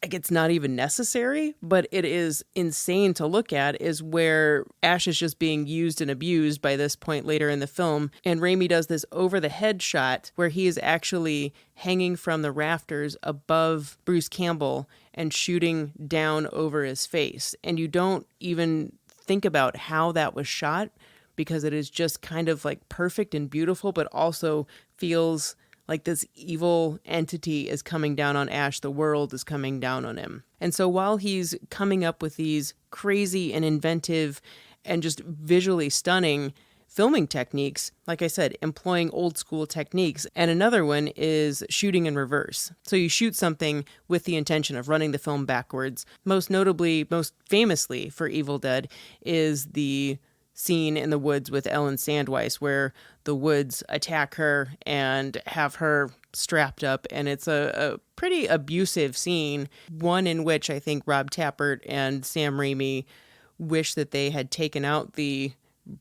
like it's not even necessary, but it is insane to look at, is where Ash is just being used and abused by this point later in the film. And Raimi does this over the head shot where he is actually hanging from the rafters above Bruce Campbell and shooting down over his face. And you don't even think about how that was shot, because it is just kind of like perfect and beautiful, but also feels like this evil entity is coming down on Ash. The world is coming down on him. And so while he's coming up with these crazy and inventive and just visually stunning filming techniques, like I said, employing old school techniques. And another one is shooting in reverse. So you shoot something with the intention of running the film backwards. Most notably, most famously for Evil Dead is the scene in the woods with Ellen Sandweiss, where the woods attack her and have her strapped up, and it's a pretty abusive scene, one in which I think Rob Tappert and Sam Raimi wish that they had taken out the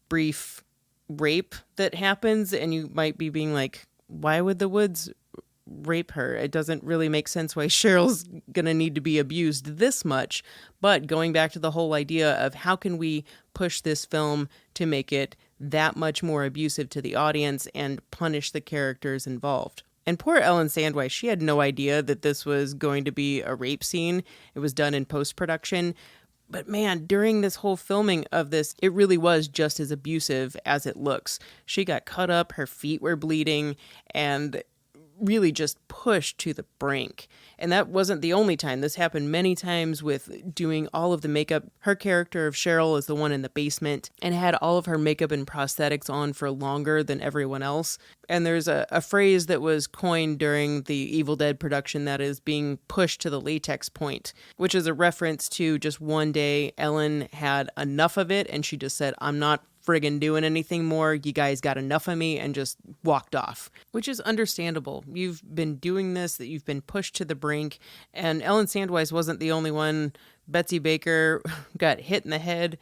brief rape that happens, and you might be being like, why would the woods rape her? It doesn't really make sense why Cheryl's gonna need to be abused this much. But going back to the whole idea of how can we push this film to make it that much more abusive to the audience and punish the characters involved. And poor Ellen Sandweiss, she had no idea that this was going to be a rape scene. It was done in post-production. But man, during this whole filming of this, it really was just as abusive as it looks. She got cut up, her feet were bleeding, and really just pushed to the brink. And that wasn't the only time. This happened many times with doing all of the makeup. Her character of Cheryl is the one in the basement and had all of her makeup and prosthetics on for longer than everyone else. And there's a phrase that was coined during the Evil Dead production that is being pushed to the latex point, which is a reference to just one day Ellen had enough of it and she just said, I'm not friggin' doing anything more. You guys got enough of me, and just walked off, which is understandable. You've been doing this, that you've been pushed to the brink, and Ellen Sandweiss wasn't the only one. Betsy Baker got hit in the head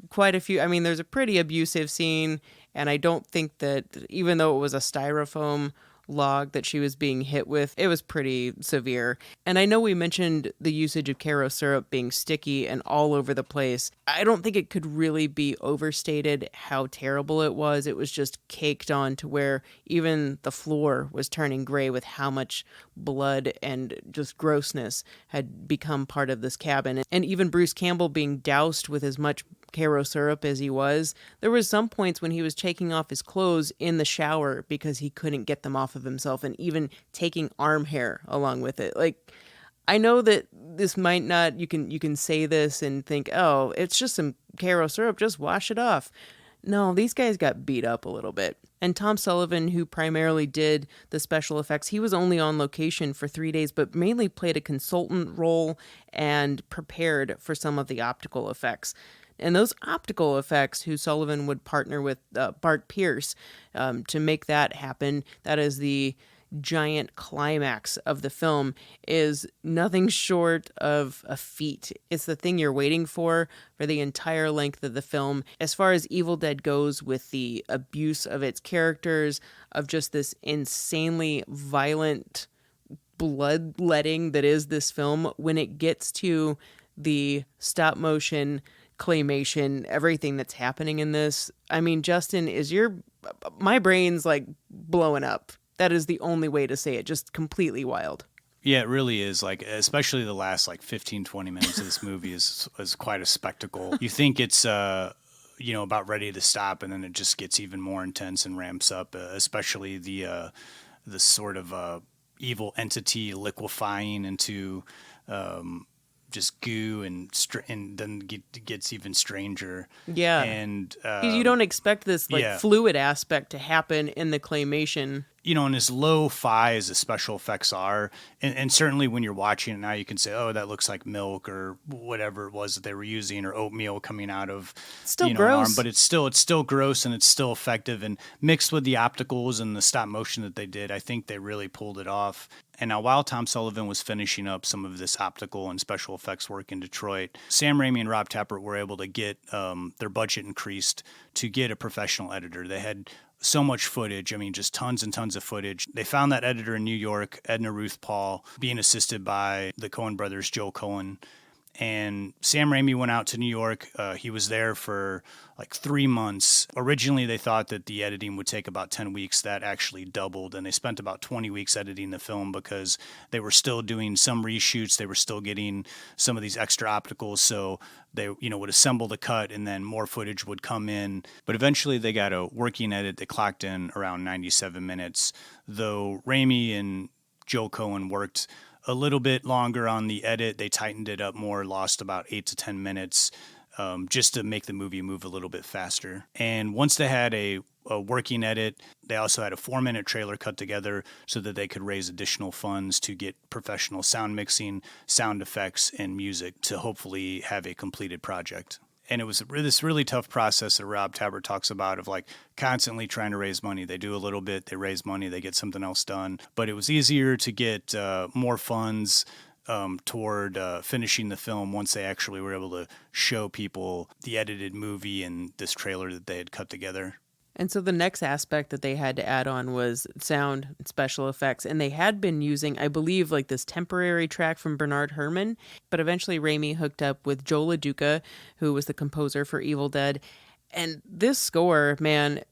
quite a few. I mean, there's a pretty abusive scene, and I don't think that even though it was a styrofoam log that she was being hit with, it was pretty severe. And I know we mentioned the usage of Karo syrup being sticky and all over the place. I don't think it could really be overstated how terrible it was. It was just caked on to where even the floor was turning gray with how much blood and just grossness had become part of this cabin. And even Bruce Campbell being doused with as much Karo syrup as he was, there was some points when he was taking off his clothes in the shower because he couldn't get them off of himself, and even taking arm hair along with it. Like, I know that this might not, you can say this and think, oh, it's just some Karo syrup, just wash it off. No, these guys got beat up a little bit. And Tom Sullivan, who primarily did the special effects, he was only on location for 3 days, but mainly played a consultant role and prepared for some of the optical effects. And those optical effects, who Sullivan would partner with Bart Pierce to make that happen, that is the giant climax of the film, is nothing short of a feat. It's the thing you're waiting for the entire length of the film. As far as Evil Dead goes, with the abuse of its characters, of just this insanely violent bloodletting that is this film, when it gets to the stop motion claymation, everything that's happening in this, I mean, Justin, my brain's like blowing up. That is the only way to say it. Just completely wild. Yeah, it really is. Like, especially the last 15, 20 minutes of this movie is quite a spectacle. You think it's about ready to stop, and then it just gets even more intense and ramps up. Especially the sort of evil entity liquefying into just goo, and then gets even stranger. Yeah, and 'cause you don't expect this fluid aspect to happen in the claymation. And as lo-fi as the special effects are, and certainly when you're watching it now, you can say, oh, that looks like milk or whatever it was that they were using, or oatmeal coming out of still an gross. arm. But it's still gross, and it's still effective. And mixed with the opticals and the stop motion that they did, I think they really pulled it off. And now, while Tom Sullivan was finishing up some of this optical and special effects work in Detroit, Sam Raimi and Rob Tapert were able to get their budget increased to get a professional editor. They had so much footage. I mean, just tons and tons of footage. They found that editor in New York, Edna Ruth Paul, being assisted by the Coen brothers, Joe Coen. And Sam Raimi went out to New York. He was there for 3 months. Originally, they thought that the editing would take about 10 weeks. That actually doubled, and they spent about 20 weeks editing the film because they were still doing some reshoots. They were still getting some of these extra opticals, so they would assemble the cut, and then more footage would come in. But eventually, they got a working edit that clocked in around 97 minutes, though Raimi and Joe Coen worked a little bit longer on the edit. They tightened it up more, lost about 8 to 10 minutes just to make the movie move a little bit faster. And once they had a working edit, they also had a 4-minute trailer cut together so that they could raise additional funds to get professional sound mixing, sound effects, and music to hopefully have a completed project. And it was this really tough process that Rob Tapert talks about of constantly trying to raise money. They do a little bit, they raise money, they get something else done. But it was easier to get more funds toward finishing the film once they actually were able to show people the edited movie and this trailer that they had cut together. And so the next aspect that they had to add on was sound and special effects. And they had been using, I believe, this temporary track from Bernard Herrmann. But eventually Raimi hooked up with Joe LaDuca, who was the composer for Evil Dead. And this score, man,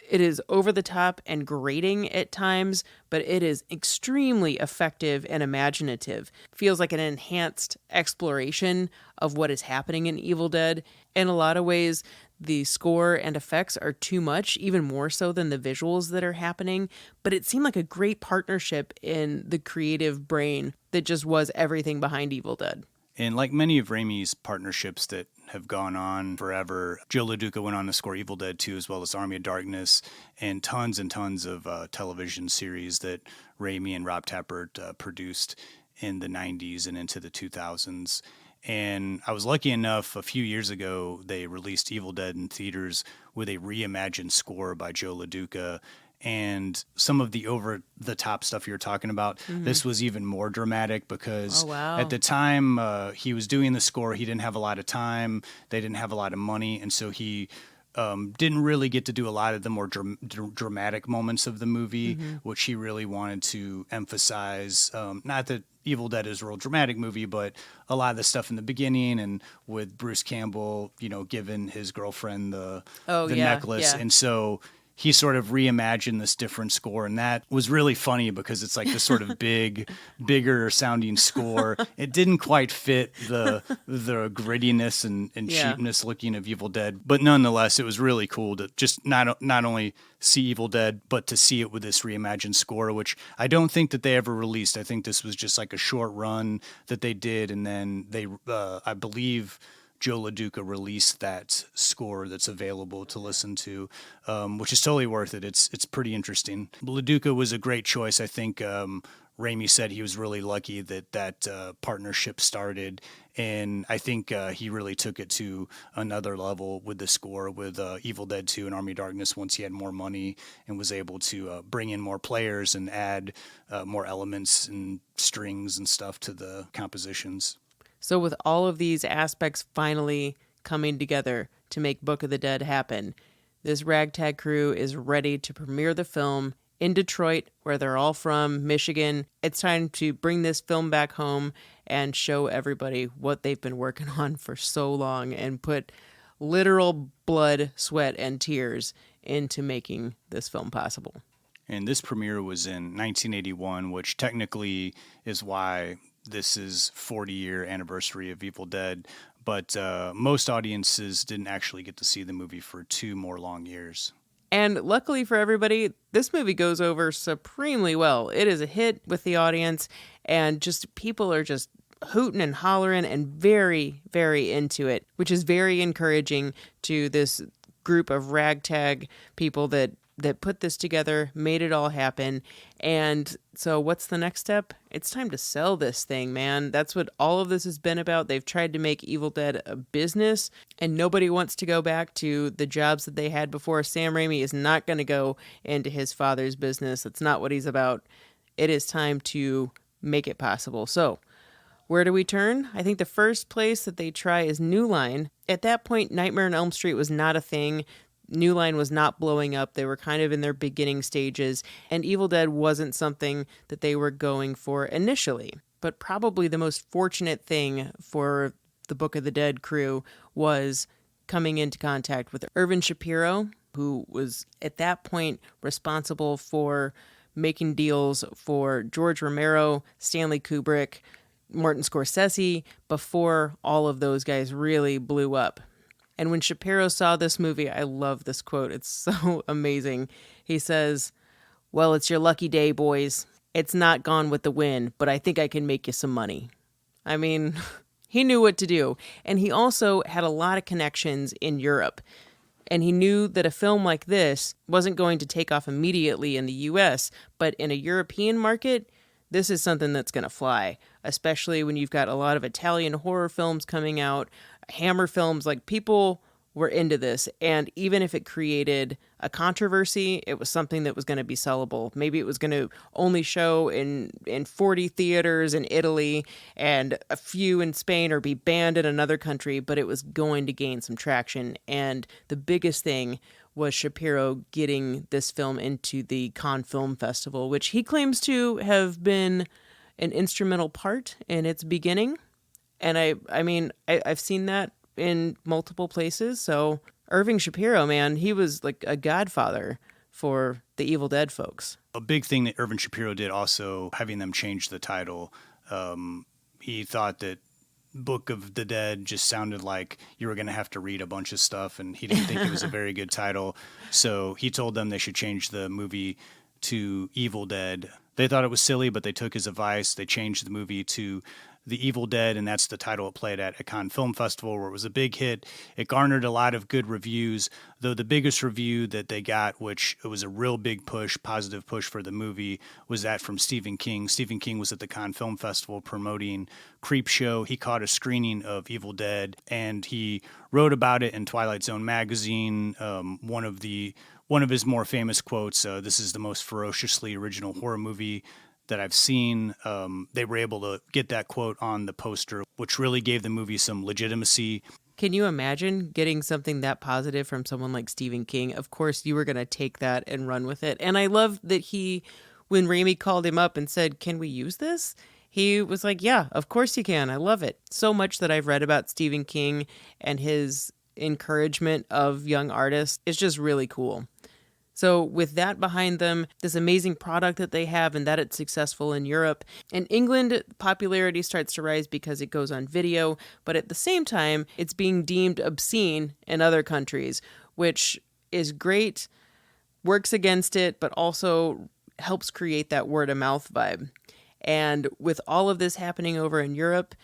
it is over the top and grating at times, but it is extremely effective and imaginative. Feels like an enhanced exploration of what is happening in Evil Dead. In a lot of ways, the score and effects are too much, even more so than the visuals that are happening. But it seemed like a great partnership in the creative brain that just was everything behind Evil Dead. And like many of Raimi's partnerships that have gone on forever, Joe LaDuca went on to score Evil Dead 2 as well as Army of Darkness and tons of television series that Raimi and Rob Tapert produced in the 90s and into the 2000s. And I was lucky enough, a few years ago, they released Evil Dead in theaters with a reimagined score by Joe LaDuca. And some of the over-the-top stuff you're talking about, this was even more dramatic because at the time he was doing the score, he didn't have a lot of time, they didn't have a lot of money, and so he didn't really get to do a lot of the more dramatic moments of the movie, which he really wanted to emphasize. Not that Evil Dead is a real dramatic movie, but a lot of the stuff in the beginning and with Bruce Campbell, giving his girlfriend the necklace. And so he sort of reimagined this different score, and that was really funny because it's this sort of bigger sounding score. It didn't quite fit the grittiness and cheapness looking of Evil Dead, but nonetheless, it was really cool to just not only see Evil Dead, but to see it with this reimagined score, which I don't think that they ever released. I think this was just a short run that they did, and then they, I believe, Joe LaDuca released that score that's available to listen to, which is totally worth it. It's pretty interesting. LaDuca was a great choice. I think Raimi said he was really lucky that partnership started, and I think he really took it to another level with the score with Evil Dead 2 and Army of Darkness once he had more money and was able to bring in more players and add more elements and strings and stuff to the compositions. So with all of these aspects finally coming together to make Book of the Dead happen, this ragtag crew is ready to premiere the film in Detroit, where they're all from, Michigan. It's time to bring this film back home and show everybody what they've been working on for so long and put literal blood, sweat, and tears into making this film possible. And this premiere was in 1981, which technically is why this is 40-year anniversary of Evil Dead. But most audiences didn't actually get to see the movie for 2 more long years. And luckily for everybody, this movie goes over supremely well. It is a hit with the audience, and just people are just hooting and hollering and very, very into it, which is very encouraging to this group of ragtag people that put this together, made it all happen. And so what's the next step? It's time to sell this thing, man. That's what all of this has been about. They've tried to make Evil Dead a business, and nobody wants to go back to the jobs that they had before. Sam Raimi is not going to go into his father's business. That's not what he's about. It is time to make it possible. So where do we turn? I think the first place that they try is New Line. At that point, Nightmare on Elm Street was not a thing. New Line was not blowing up. They were kind of in their beginning stages, and Evil Dead wasn't something that they were going for initially. But probably the most fortunate thing for the Book of the Dead crew was coming into contact with Irvin Shapiro, who was at that point responsible for making deals for George Romero, Stanley Kubrick, Martin Scorsese, before all of those guys really blew up. And when Shapiro saw this movie, I love this quote. It's so amazing. He says, "Well, it's your lucky day, boys. It's not Gone with the Wind, but I think I can make you some money." I mean, he knew what to do. And he also had a lot of connections in Europe. And he knew that a film like this wasn't going to take off immediately in the US, but in a European market, this is something that's going to fly, especially when you've got a lot of Italian horror films coming out, Hammer films. Like, people were into this, and even if it created a controversy, it was something that was going to be sellable. Maybe it was going to only show in 40 theaters in Italy and a few in Spain, or be banned in another country, but it was going to gain some traction. And the biggest thing was Shapiro getting this film into the Cannes Film Festival, which he claims to have been an instrumental part in its beginning. And I mean, I've seen that in multiple places. So Irving Shapiro, man, he was like a godfather for the Evil Dead folks. A big thing that Irvin Shapiro did also, having them change the title, he thought that Book of the Dead just sounded like you were going to have to read a bunch of stuff, and he didn't think it was a very good title. So he told them they should change the movie to Evil Dead. They thought it was silly, but they took his advice. They changed the movie to The Evil Dead, and that's the title it played at Cannes Film Festival, where it was a big hit. It garnered a lot of good reviews, though the biggest review that they got, which it was a real big push, positive push for the movie, was that from Stephen King. Stephen King was at the Cannes Film Festival promoting Creepshow. He caught a screening of Evil Dead, and he wrote about it in Twilight Zone magazine. One of his more famous quotes, "This is the most ferociously original horror movie that I've seen." They were able to get that quote on the poster, which really gave the movie some legitimacy. Can you imagine getting something that positive from someone like Stephen King? Of course, you were going to take that and run with it. And I love that when Raimi called him up and said, "Can we use this?" He was like, "Yeah, of course you can. I love it." So much that I've read about Stephen King and his encouragement of young artists is just really cool. So with that behind them, this amazing product that they have, and that it's successful in Europe. In England, popularity starts to rise because it goes on video, but at the same time, it's being deemed obscene in other countries, which is great, works against it, but also helps create that word of mouth vibe. And with all of this happening over in Europe,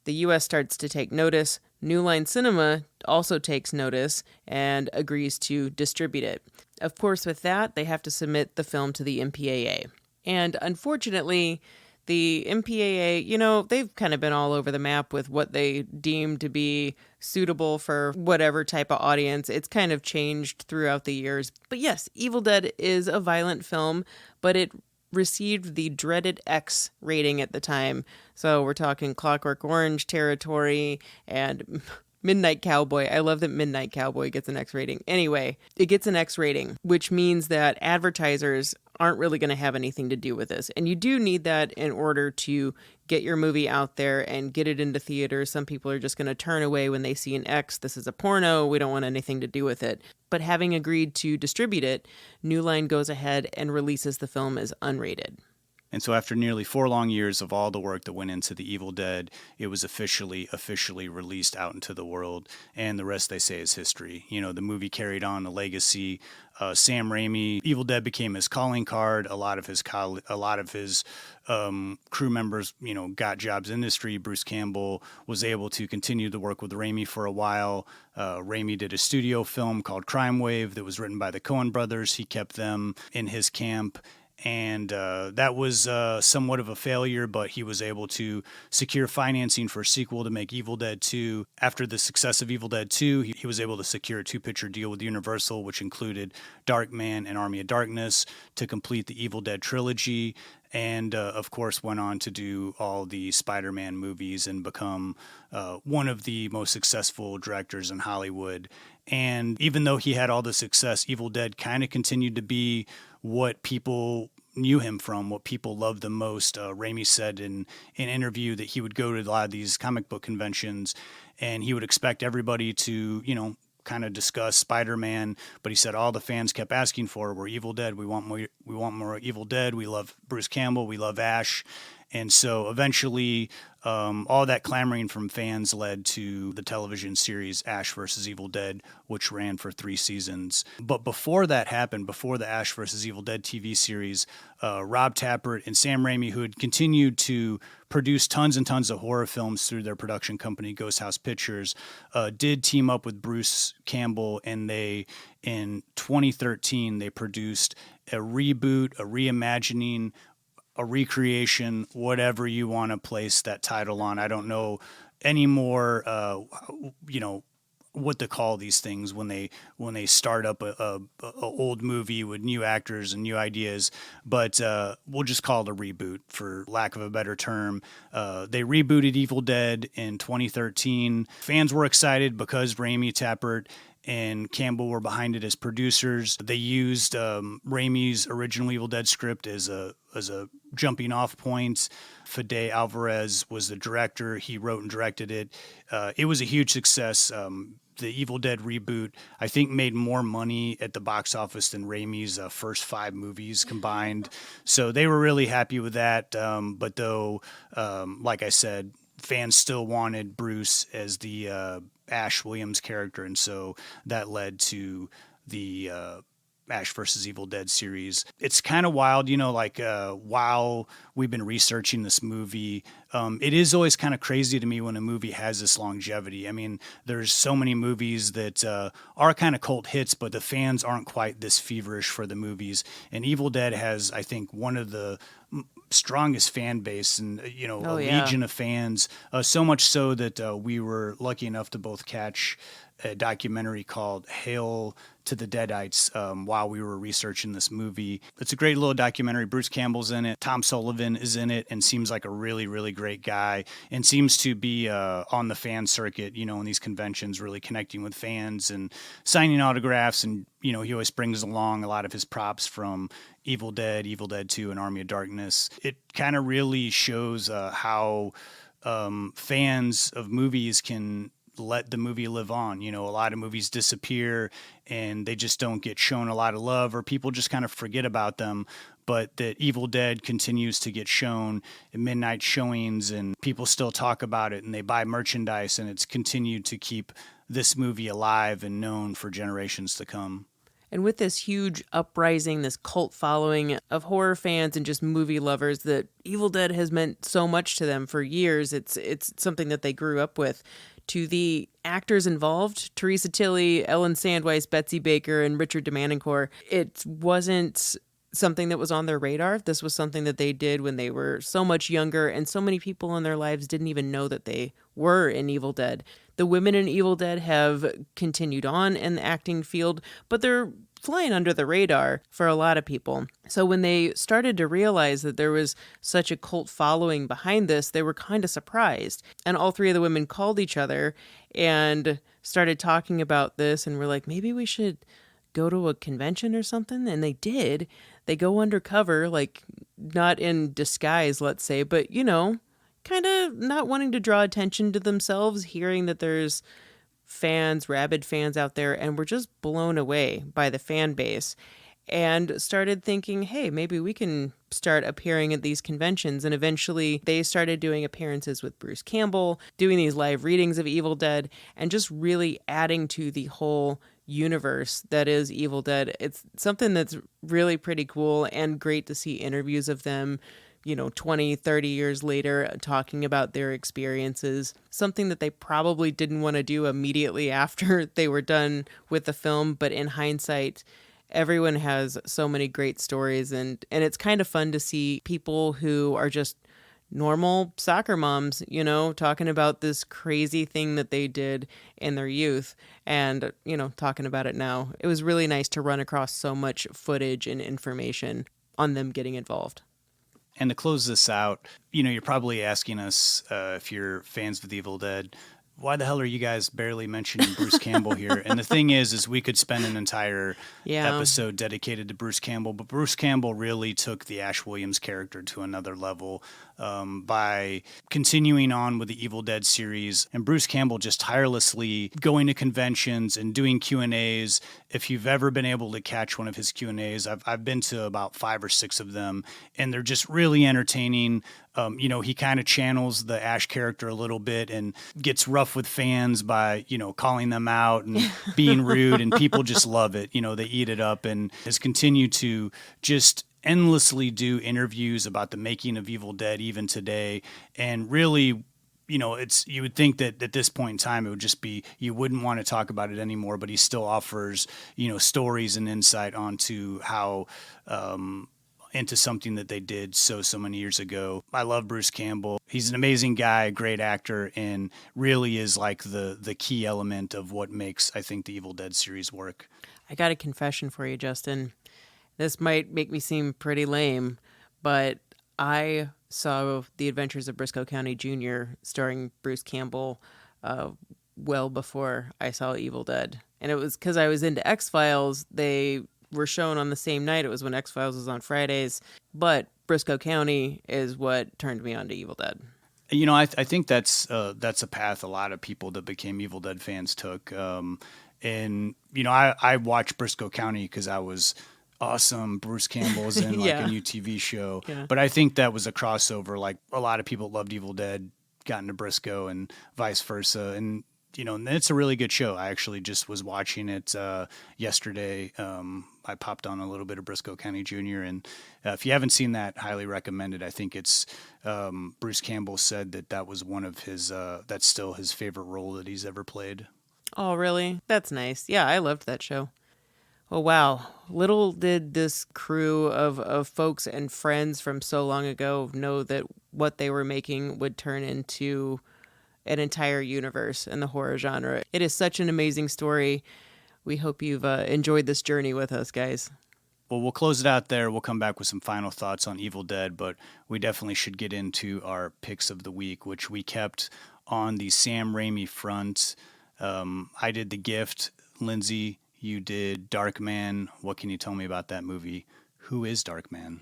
the US starts to take notice. New Line Cinema also takes notice and agrees to distribute it. Of course, with that, they have to submit the film to the MPAA. And unfortunately, the MPAA, they've kind of been all over the map with what they deem to be suitable for whatever type of audience. It's kind of changed throughout the years. But yes, Evil Dead is a violent film, but it received the dreaded X rating at the time. So we're talking Clockwork Orange territory and Midnight Cowboy. I love that Midnight Cowboy gets an X rating. Anyway, it gets an X rating, which means that advertisers aren't really going to have anything to do with this. And you do need that in order to get your movie out there and get it into theaters. Some people are just going to turn away when they see an X. This is a porno. We don't want anything to do with it. But having agreed to distribute it, New Line goes ahead and releases the film as unrated. And so after nearly 4 long years of all the work that went into The Evil Dead, it was officially released out into the world. And the rest, they say, is history. You know, the movie carried on a legacy. Sam Raimi, Evil Dead became his calling card. A lot of his crew members, you know, got jobs in the industry. Bruce Campbell was able to continue to work with Raimi for a while. Raimi did a studio film called Crime Wave that was written by the Coen brothers. He kept them in his camp. And that was somewhat of a failure, but he was able to secure financing for a sequel to make Evil Dead 2. After the success of Evil Dead 2, he was able to secure a 2-picture deal with Universal, which included Darkman and Army of Darkness, to complete the Evil Dead trilogy. And, of course, went on to do all the Spider-Man movies and become one of the most successful directors in Hollywood. And even though he had all the success, Evil Dead kind of continued to be what people knew him from, what people loved the most. Raimi said in an interview that he would go to a lot of these comic book conventions and he would expect everybody to, you know, kind of discuss Spider-Man, but he said all the fans kept asking for were Evil Dead. We want more Evil Dead. We love Bruce Campbell. We love Ash. And so eventually all that clamoring from fans led to the television series Ash vs. Evil Dead, which ran for 3 seasons. But before that happened, before the Ash vs. Evil Dead TV series, Rob Tappert and Sam Raimi, who had continued to produce tons and tons of horror films through their production company, Ghost House Pictures, did team up with Bruce Campbell, and they, in 2013, they produced a reboot, a reimagining, a recreation, whatever you want to place that title on. I don't know anymore, you know, what to call these things when they start up a old movie with new actors and new ideas, but we'll just call it a reboot for lack of a better term. They rebooted Evil Dead in 2013. Fans were excited because Raimi, Tappert, and Campbell were behind it as producers. They used Raimi's original Evil Dead script as a jumping off point. Fede Alvarez was the director. He wrote and directed it. It was a huge success. The Evil Dead reboot, I think, made more money at the box office than Raimi's first 5 movies combined. So they were really happy with that. But though, like I said, fans still wanted Bruce as the Ash Williams character, and so that led to the Ash vs. Evil Dead series. It's kind of wild, you know, like while we've been researching this movie, it is always kind of crazy to me when a movie has this longevity. I mean, there's so many movies that are kind of cult hits, but the fans aren't quite this feverish for the movies. And Evil Dead has, I think, one of the strongest fan base and, you know, legion of fans, so much so that we were lucky enough to both catch a documentary called Hail to the Deadites while we were researching this movie. It's a great little documentary. Bruce Campbell's in it. Tom Sullivan is in it and seems like a really, really great guy and seems to be on the fan circuit, you know, in these conventions, really connecting with fans and signing autographs. And, you know, he always brings along a lot of his props from Evil Dead 2, and Army of Darkness. It kind of really shows how fans of movies can let the movie live on. You know, a lot of movies disappear and they just don't get shown a lot of love, or people just kind of forget about them. But that Evil Dead continues to get shown at midnight showings and people still talk about it and they buy merchandise, and it's continued to keep this movie alive and known for generations to come. And with this huge uprising, this cult following of horror fans and just movie lovers, that Evil Dead has meant so much to them for years. It's something that they grew up with. To the actors involved, Teresa Tilly, Ellen Sandweiss, Betsy Baker, and Richard DeManincor, it wasn't something that was on their radar. This was something that they did when they were so much younger, and so many people in their lives didn't even know that they were in Evil Dead. The women in Evil Dead have continued on in the acting field, but they're flying under the radar for a lot of people. So when they started to realize that there was such a cult following behind this, they were kind of surprised. And all 3 of the women called each other and started talking about this, and were like, maybe we should go to a convention or something? And they did. They go undercover, like not in disguise, let's say, but, you know, kind of not wanting to draw attention to themselves, hearing that there's fans, rabid fans out there, and were just blown away by the fan base and started thinking, hey, maybe we can start appearing at these conventions. And eventually they started doing appearances with Bruce Campbell, doing these live readings of Evil Dead, and just really adding to the whole universe that is Evil Dead. It's something that's really pretty cool and great to see interviews of them, you know, 20, 30 years later, talking about their experiences, something that they probably didn't want to do immediately after they were done with the film. But in hindsight, everyone has so many great stories, and it's kind of fun to see people who are just normal soccer moms, you know, talking about this crazy thing that they did in their youth and, you know, talking about it now. It was really nice to run across so much footage and information on them getting involved. And to close this out, you know, you're probably asking us if you're fans of The Evil Dead, why the hell are you guys barely mentioning Bruce Campbell here? And the thing is we could spend an entire episode dedicated to Bruce Campbell, but Bruce Campbell really took the Ash Williams character to another level by continuing on with the Evil Dead series. And Bruce Campbell just tirelessly going to conventions and doing Q&As. If you've ever been able to catch one of his Q&As, I've been to about 5 or 6 of them, and they're just really entertaining. You know, he kind of channels the Ash character a little bit and gets rough with fans by, you know, calling them out and being rude, and people just love it. You know, they eat it up, and has continued to just endlessly do interviews about the making of Evil Dead even today. And really, you know, you would think that at this point in time, it would just be, you wouldn't want to talk about it anymore, but he still offers, you know, stories and insight onto how, into something that they did so many years ago. I love Bruce Campbell. He's an amazing guy, great actor, and really is like the key element of what makes, I think, the Evil Dead series work. I got a confession for you, Justin. This might make me seem pretty lame, but I saw The Adventures of Briscoe County Jr. starring Bruce Campbell well before I saw Evil Dead. And it was because I was into X-Files. They were shown on the same night. It was when X-Files was on Fridays. But Briscoe County is what turned me on to Evil Dead. You know, I think that's a path a lot of people that became Evil Dead fans took. And, you know, I watched Briscoe County because I was awesome. Bruce Campbell's in like a new TV show. Yeah. But I think that was a crossover. Like a lot of people loved Evil Dead, got into Briscoe, and vice versa. And, you know, and it's a really good show. I actually just was watching it yesterday. I popped on a little bit of Briscoe County Jr. And if you haven't seen that, highly recommended. I think it's Bruce Campbell said that was one of his, that's still his favorite role that he's ever played. Oh, really? That's nice. Yeah, I loved that show. Oh, wow. Little did this crew of folks and friends from so long ago know that what they were making would turn into an entire universe in the horror genre. It is such an amazing story. We hope you've enjoyed this journey with us, guys. Well, we'll close it out there. We'll come back with some final thoughts on Evil Dead, but we definitely should get into our picks of the week, which we kept on the Sam Raimi front. I did The Gift. Lindsay, you did Darkman. What can you tell me about that movie? Who is Darkman?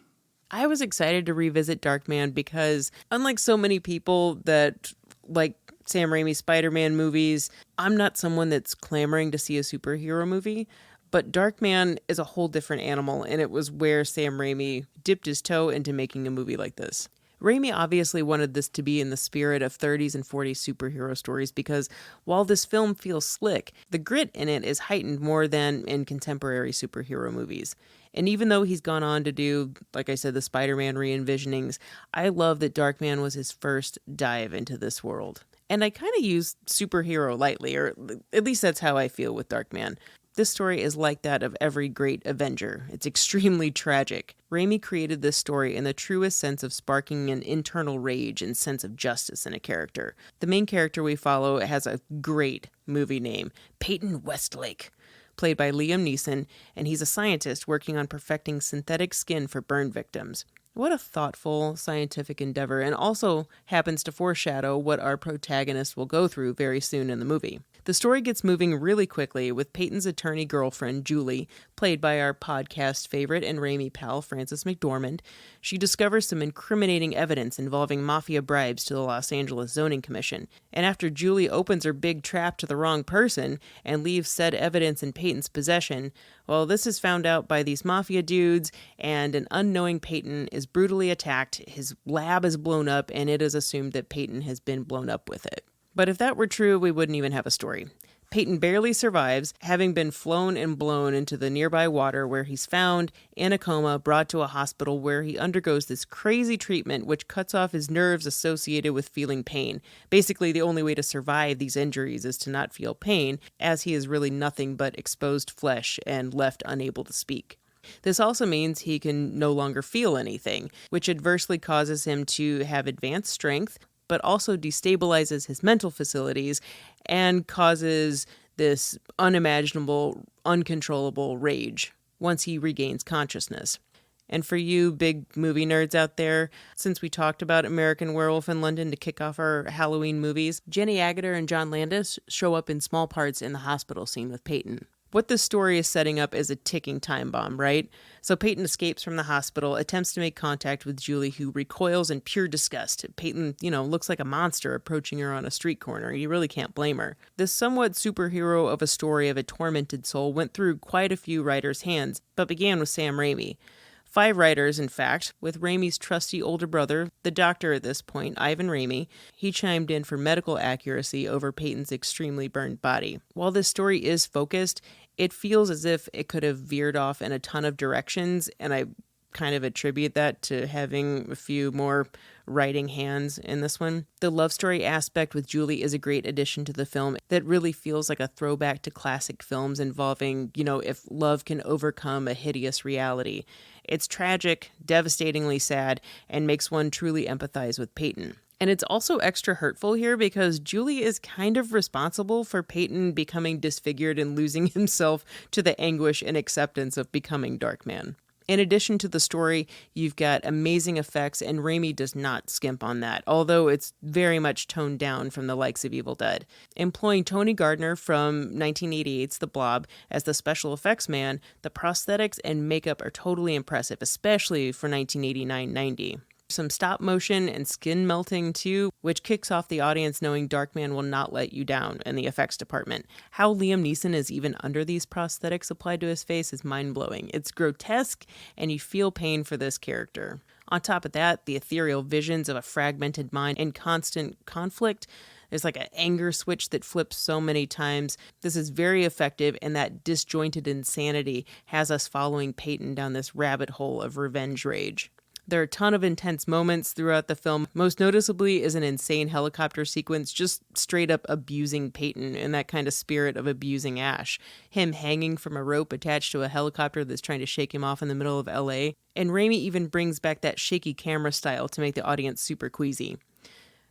I was excited to revisit Darkman because unlike so many people that like Sam Raimi Spider-Man movies, I'm not someone that's clamoring to see a superhero movie, but Darkman is a whole different animal, and it was where Sam Raimi dipped his toe into making a movie like this. Raimi obviously wanted this to be in the spirit of 30s and 40s superhero stories because while this film feels slick, the grit in it is heightened more than in contemporary superhero movies. And even though he's gone on to do, like I said, the Spider-Man re-envisionings, I love that Darkman was his first dive into this world. And I kind of use superhero lightly, or at least that's how I feel with Darkman. This story is like that of every great Avenger. It's extremely tragic. Raimi created this story in the truest sense of sparking an internal rage and sense of justice in a character. The main character we follow has a great movie name, Peyton Westlake, played by Liam Neeson, and he's a scientist working on perfecting synthetic skin for burn victims. What a thoughtful scientific endeavor, and also happens to foreshadow what our protagonist will go through very soon in the movie. The The story gets moving really quickly with Peyton's attorney girlfriend, Julie, played by our podcast favorite and Raimi pal, Frances McDormand. She discovers some incriminating evidence involving mafia bribes to the Los Angeles Zoning Commission. And after Julie opens her big trap to the wrong person and leaves said evidence in Peyton's possession, well, this is found out by these mafia dudes, and an unknowing Peyton is brutally attacked, his lab is blown up, and it is assumed that Peyton has been blown up with it. But if that were true, we wouldn't even have a story. Peyton barely survives, having been flown and blown into the nearby water where he's found, in a coma, brought to a hospital where he undergoes this crazy treatment which cuts off his nerves associated with feeling pain. Basically, the only way to survive these injuries is to not feel pain, as he is really nothing but exposed flesh and left unable to speak. This also means he can no longer feel anything, which adversely causes him to have advanced strength, but also destabilizes his mental facilities and causes this unimaginable, uncontrollable rage once he regains consciousness. And for you big movie nerds out there, since we talked about American Werewolf in London to kick off our Halloween movies, Jenny Agutter and John Landis show up in small parts in the hospital scene with Peyton. What this story is setting up is a ticking time bomb, right? So Peyton escapes from the hospital, attempts to make contact with Julie, who recoils in pure disgust. Peyton, looks like a monster approaching her on a street corner. You really can't blame her. This somewhat superhero of a story of a tormented soul went through quite a few writers' hands, but began with Sam Raimi. 5 writers, in fact, with Raimi's trusty older brother, the doctor at this point, Ivan Raimi. He chimed in for medical accuracy over Peyton's extremely burned body. While this story is focused, it feels as if it could have veered off in a ton of directions, and I kind of attribute that to having a few more writing hands in this one. The love story aspect with Julie is a great addition to the film that really feels like a throwback to classic films involving, if love can overcome a hideous reality. It's tragic, devastatingly sad, and makes one truly empathize with Peyton. And it's also extra hurtful here because Julie is kind of responsible for Peyton becoming disfigured and losing himself to the anguish and acceptance of becoming Darkman. In addition to the story, you've got amazing effects, and Raimi does not skimp on that, although it's very much toned down from the likes of Evil Dead. Employing Tony Gardner from 1988's The Blob as the special effects man, the prosthetics and makeup are totally impressive, especially for 1989-90. Some stop motion and skin melting too, which kicks off the audience knowing Darkman will not let you down in the effects department. How Liam Neeson is even under these prosthetics applied to his face is mind-blowing. It's grotesque, and you feel pain for this character. On top of that, the ethereal visions of a fragmented mind in constant conflict. There's like an anger switch that flips so many times. This is very effective, and that disjointed insanity has us following Peyton down this rabbit hole of revenge rage. There are a ton of intense moments throughout the film. Most noticeably is an insane helicopter sequence just straight up abusing Peyton in that kind of spirit of abusing Ash. Him hanging from a rope attached to a helicopter that's trying to shake him off in the middle of LA. And Raimi even brings back that shaky camera style to make the audience super queasy.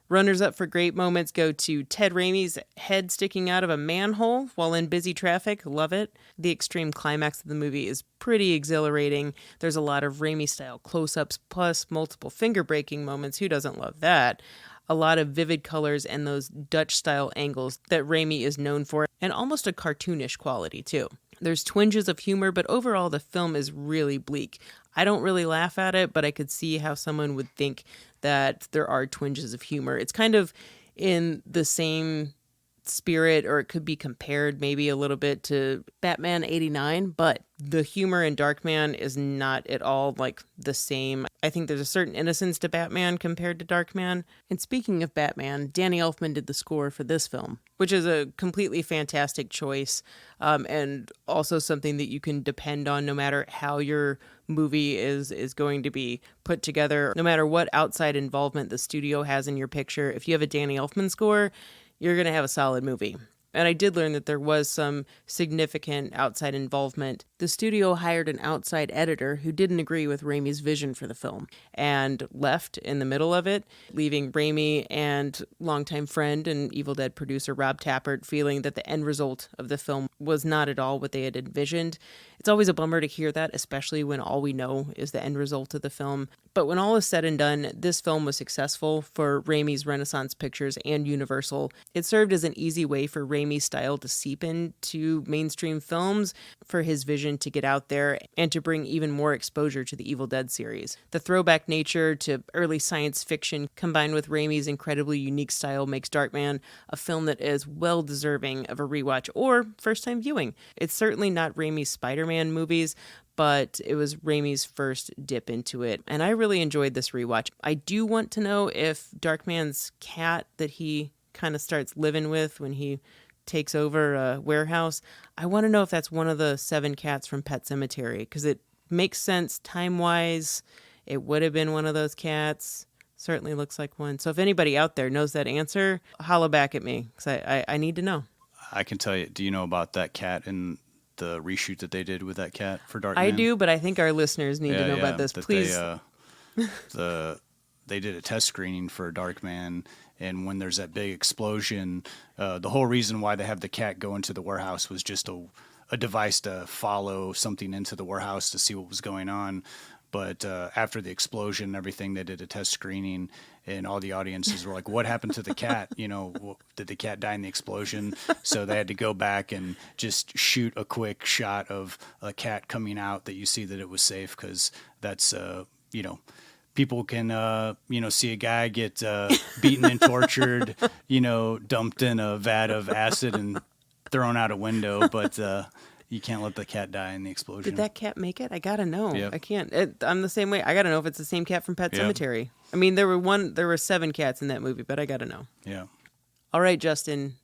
Runners up for great moments go to Ted Raimi's head sticking out of a manhole while in busy traffic. Love it. The extreme climax of the movie is pretty exhilarating. There's a lot of Raimi-style close-ups plus multiple finger-breaking moments. Who doesn't love that? A lot of vivid colors and those Dutch-style angles that Raimi is known for, and almost a cartoonish quality, too. There's twinges of humor, but overall the film is really bleak. I don't really laugh at it, but I could see how someone would think that there are twinges of humor. It's kind of in the same spirit, or it could be compared maybe a little bit to Batman 89, but the humor in Darkman is not at all like the same. I think there's a certain innocence to Batman compared to Darkman. And speaking of Batman, Danny Elfman did the score for this film, which is a completely fantastic choice, and also something that you can depend on no matter how your movie is going to be put together. No matter what outside involvement the studio has in your picture, if you have a Danny Elfman score, you're going to have a solid movie. And I did learn that there was some significant outside involvement. The studio hired an outside editor who didn't agree with Raimi's vision for the film and left in the middle of it, leaving Raimi and longtime friend and Evil Dead producer Rob Tappert feeling that the end result of the film was not at all what they had envisioned. It's always a bummer to hear that, especially when all we know is the end result of the film. But when all is said and done, this film was successful for Raimi's Renaissance Pictures and Universal. It served as an easy way for Raimi Raimi's style to seep into mainstream films, for his vision to get out there and to bring even more exposure to the Evil Dead series. The throwback nature to early science fiction combined with Raimi's incredibly unique style makes Darkman a film that is well deserving of a rewatch or first-time viewing. It's certainly not Raimi's Spider-Man movies, but it was Raimi's first dip into it, and I really enjoyed this rewatch. I do want to know if Darkman's cat that he kind of starts living with when he takes over a warehouse, I want to know if that's one of the 7 cats from Pet Sematary, because it makes sense time-wise. It would have been one of those cats. Certainly looks like one. So if anybody out there knows that answer, holla back at me, because I need to know. I can tell you, do you know about that cat and the reshoot that they did with that cat for Darkman? I do, but I think our listeners need to know about this. Please. They did a test screening for Darkman, and when there's that big explosion, the whole reason why they have the cat go into the warehouse was just a device to follow something into the warehouse to see what was going on. But after the explosion and everything, they did a test screening, and all the audiences were like, what happened to the cat? Did the cat die in the explosion? So they had to go back and just shoot a quick shot of a cat coming out that you see that it was safe, because that's, people can, see a guy get beaten and tortured, dumped in a vat of acid and thrown out a window, but you can't let the cat die in the explosion. Did that cat make it? I gotta know. Yep. I can't. I'm the same way. I gotta know if it's the same cat from Pet Sematary. I mean, there were 7 cats in that movie, but I gotta know. Yeah. All right, Justin,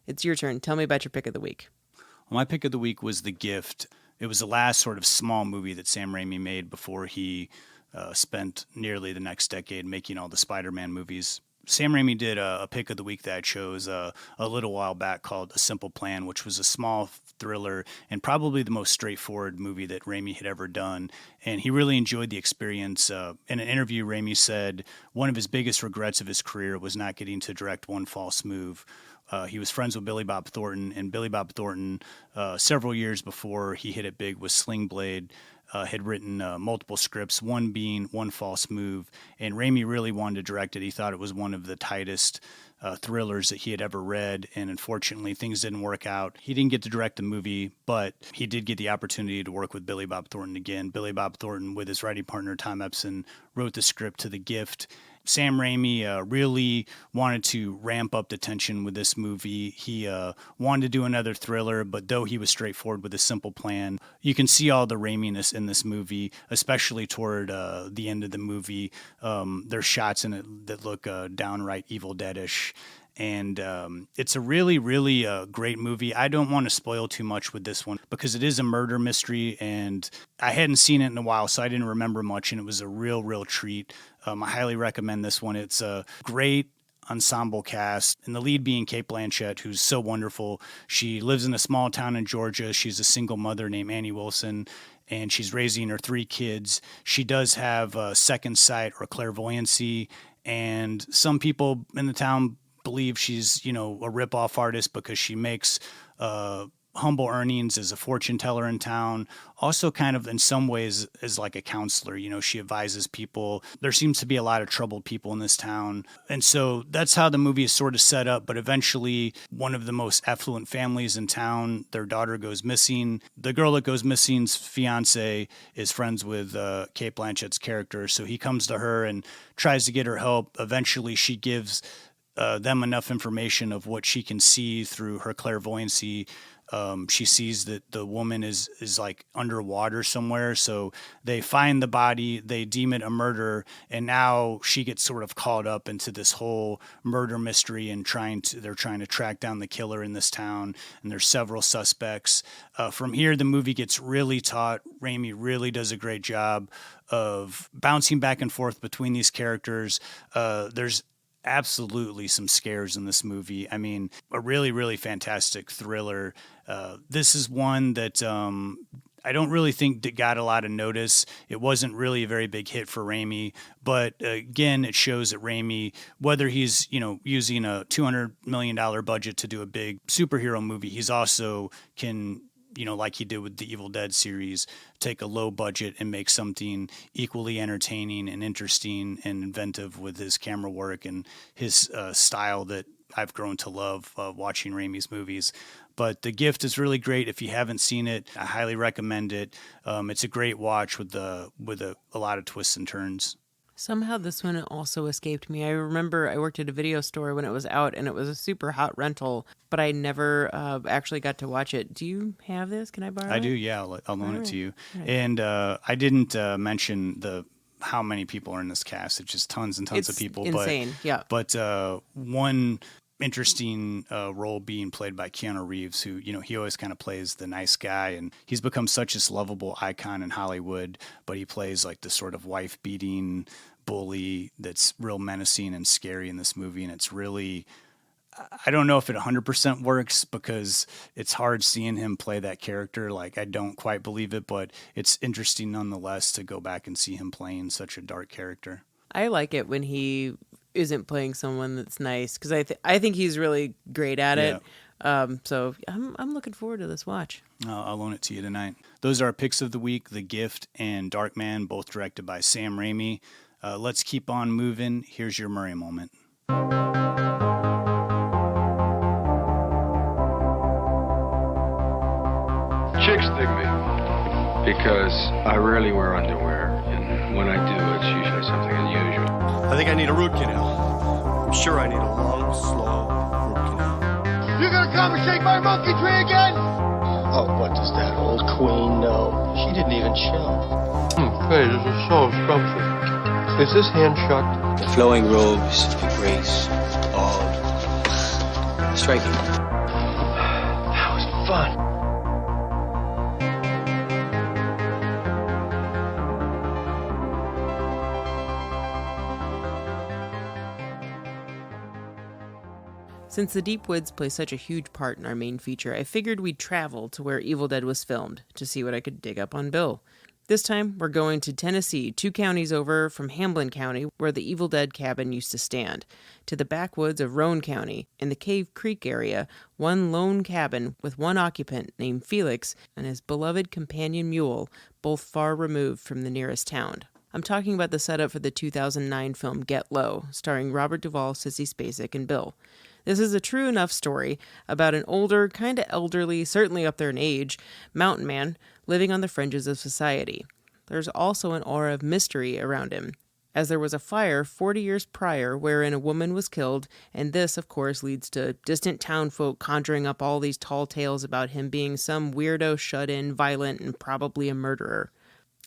it's your turn. Tell me about your pick of the week. Well, my pick of the week was The Gift. It was the last sort of small movie that Sam Raimi made before he spent nearly the next decade making all the Spider-Man movies. Sam Raimi did a pick of the week that I chose a little while back called A Simple Plan, which was a small thriller and probably the most straightforward movie that Raimi had ever done. And he really enjoyed the experience. In an interview, Raimi said one of his biggest regrets of his career was not getting to direct One False Move. He was friends with Billy Bob Thornton, and Billy Bob Thornton, several years before he hit it big with Sling Blade, had written multiple scripts, one being One False Move, and Raimi really wanted to direct it. He thought it was one of the tightest thrillers that he had ever read, and unfortunately things didn't work out. He didn't get to direct the movie, but he did get the opportunity to work with Billy Bob Thornton again. Billy Bob Thornton, with his writing partner Tom Epson, wrote the script to The Gift. Sam Raimi really wanted to ramp up the tension with this movie. He wanted to do another thriller, but though he was straightforward with a simple plan, you can see all the Raiminess in this movie, especially toward the end of the movie. There's shots in it that look downright Evil Dead-ish. And it's a really, really great movie. I don't want to spoil too much with this one because it is a murder mystery, and I hadn't seen it in a while, so I didn't remember much, and it was a real, real treat. I highly recommend this one. It's a great ensemble cast, and the lead being Cate Blanchett, who's so wonderful. She lives in a small town in Georgia. She's a single mother named Annie Wilson, and she's raising her 3 kids. She does have second sight or clairvoyancy, and some people in the town believe she's, a rip-off artist because she makes humble earnings as a fortune teller in town. Also kind of in some ways as like a counselor, she advises people. There seems to be a lot of troubled people in this town. And so that's how the movie is sort of set up. But eventually one of the most affluent families in town, their daughter goes missing. The girl that goes missing's fiance is friends with Cate Blanchett's character. So he comes to her and tries to get her help. Eventually she gives them enough information of what she can see through her clairvoyancy. She sees that the woman is like underwater somewhere. So they find the body, they deem it a murder, and now she gets sort of caught up into this whole murder mystery and they're trying to track down the killer in this town. And there's several suspects. From here, the movie gets really taut. Raimi really does a great job of bouncing back and forth between these characters. There's absolutely some scares in this movie. I mean, a really, really fantastic thriller. This is one that I don't really think that got a lot of notice. It wasn't really a very big hit for Raimi, but again, it shows that Raimi, whether he's, using a $200 million budget to do a big superhero movie, he's also can, like he did with the Evil Dead series, take a low budget and make something equally entertaining and interesting and inventive with his camera work and his style that I've grown to love watching Raimi's movies. But The Gift is really great. If you haven't seen it, I highly recommend it. It's a great watch with a lot of twists and turns. Somehow this one also escaped me. I remember I worked at a video store when it was out, and it was a super hot rental, but I never actually got to watch it. Do you have this? Can I borrow it? I do, yeah. I'll loan it to you. Right. And I didn't mention how many people are in this cast. It's just tons and tons of people. Insane, yeah. But one interesting role being played by Keanu Reeves, who, he always kind of plays the nice guy, and he's become such this lovable icon in Hollywood, but he plays like the sort of wife-beating bully that's real menacing and scary in this movie. And it's really, I don't know if it 100% works, because it's hard seeing him play that character. Like, I don't quite believe it, but it's interesting nonetheless to go back and see him playing such a dark character. I like it when he isn't playing someone that's nice, because I think he's really great at it. So I'm looking forward to this watch. I'll loan it to you tonight. Those are our picks of the week: The Gift and Darkman, both directed by Sam Raimi. Let's keep on moving. Here's your Murray moment. Chicks dig me because I rarely wear underwear, and when I do, it's usually something unusual. I think I need a root canal. I'm sure I need a long, slow root canal. You gonna come and shake my monkey tree again? Oh, what does that old queen know? She didn't even chill. Hey, this is so scrumptious. Is this hand shucked? The flowing robes, the grace, all striking. That was fun. Since the deep woods play such a huge part in our main feature, I figured we'd travel to where Evil Dead was filmed to see what I could dig up on Bill. This time, we're going to Tennessee, 2 counties over from Hamlin County, where the Evil Dead cabin used to stand, to the backwoods of Roane County, in the Cave Creek area, one lone cabin with one occupant named Felix and his beloved companion mule, both far removed from the nearest town. I'm talking about the setup for the 2009 film Get Low, starring Robert Duvall, Sissy Spacek, and Bill. This is a true enough story about an older, kind of elderly, certainly up there in age, mountain man living on the fringes of society. There's also an aura of mystery around him, as there was a fire 40 years prior wherein a woman was killed, and this, of course, leads to distant townfolk conjuring up all these tall tales about him being some weirdo, shut-in, violent, and probably a murderer.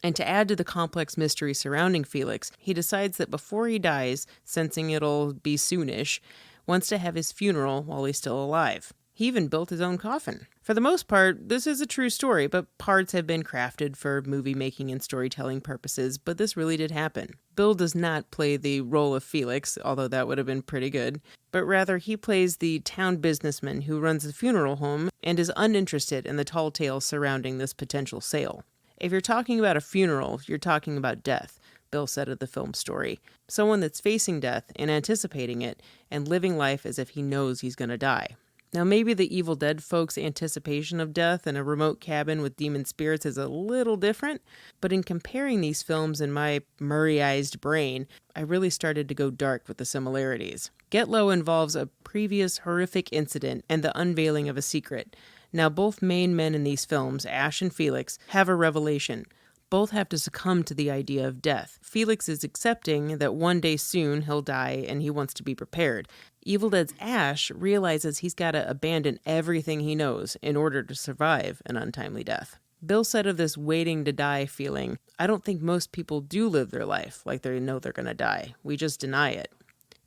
And to add to the complex mystery surrounding Felix, he decides that before he dies, sensing it'll be soonish, wants to have his funeral while he's still alive. He even built his own coffin. For the most part, this is a true story, but parts have been crafted for movie making and storytelling purposes, but this really did happen. Bill does not play the role of Felix, although that would have been pretty good, but rather he plays the town businessman who runs the funeral home and is uninterested in the tall tales surrounding this potential sale. If you're talking about a funeral, you're talking about death, Bill said of the film story. Someone that's facing death and anticipating it and living life as if he knows he's going to die. Now, maybe the Evil Dead folks' anticipation of death in a remote cabin with demon spirits is a little different, but in comparing these films in my Murray-ized brain, I really started to go dark with the similarities. Get Low involves a previous horrific incident and the unveiling of a secret. Now, both main men in these films, Ash and Felix, have a revelation. Both have to succumb to the idea of death. Felix is accepting that one day soon he'll die and he wants to be prepared. Evil Dead's Ash realizes he's got to abandon everything he knows in order to survive an untimely death. Bill said of this waiting to die feeling, I don't think most people do live their life like they know they're going to die. We just deny it.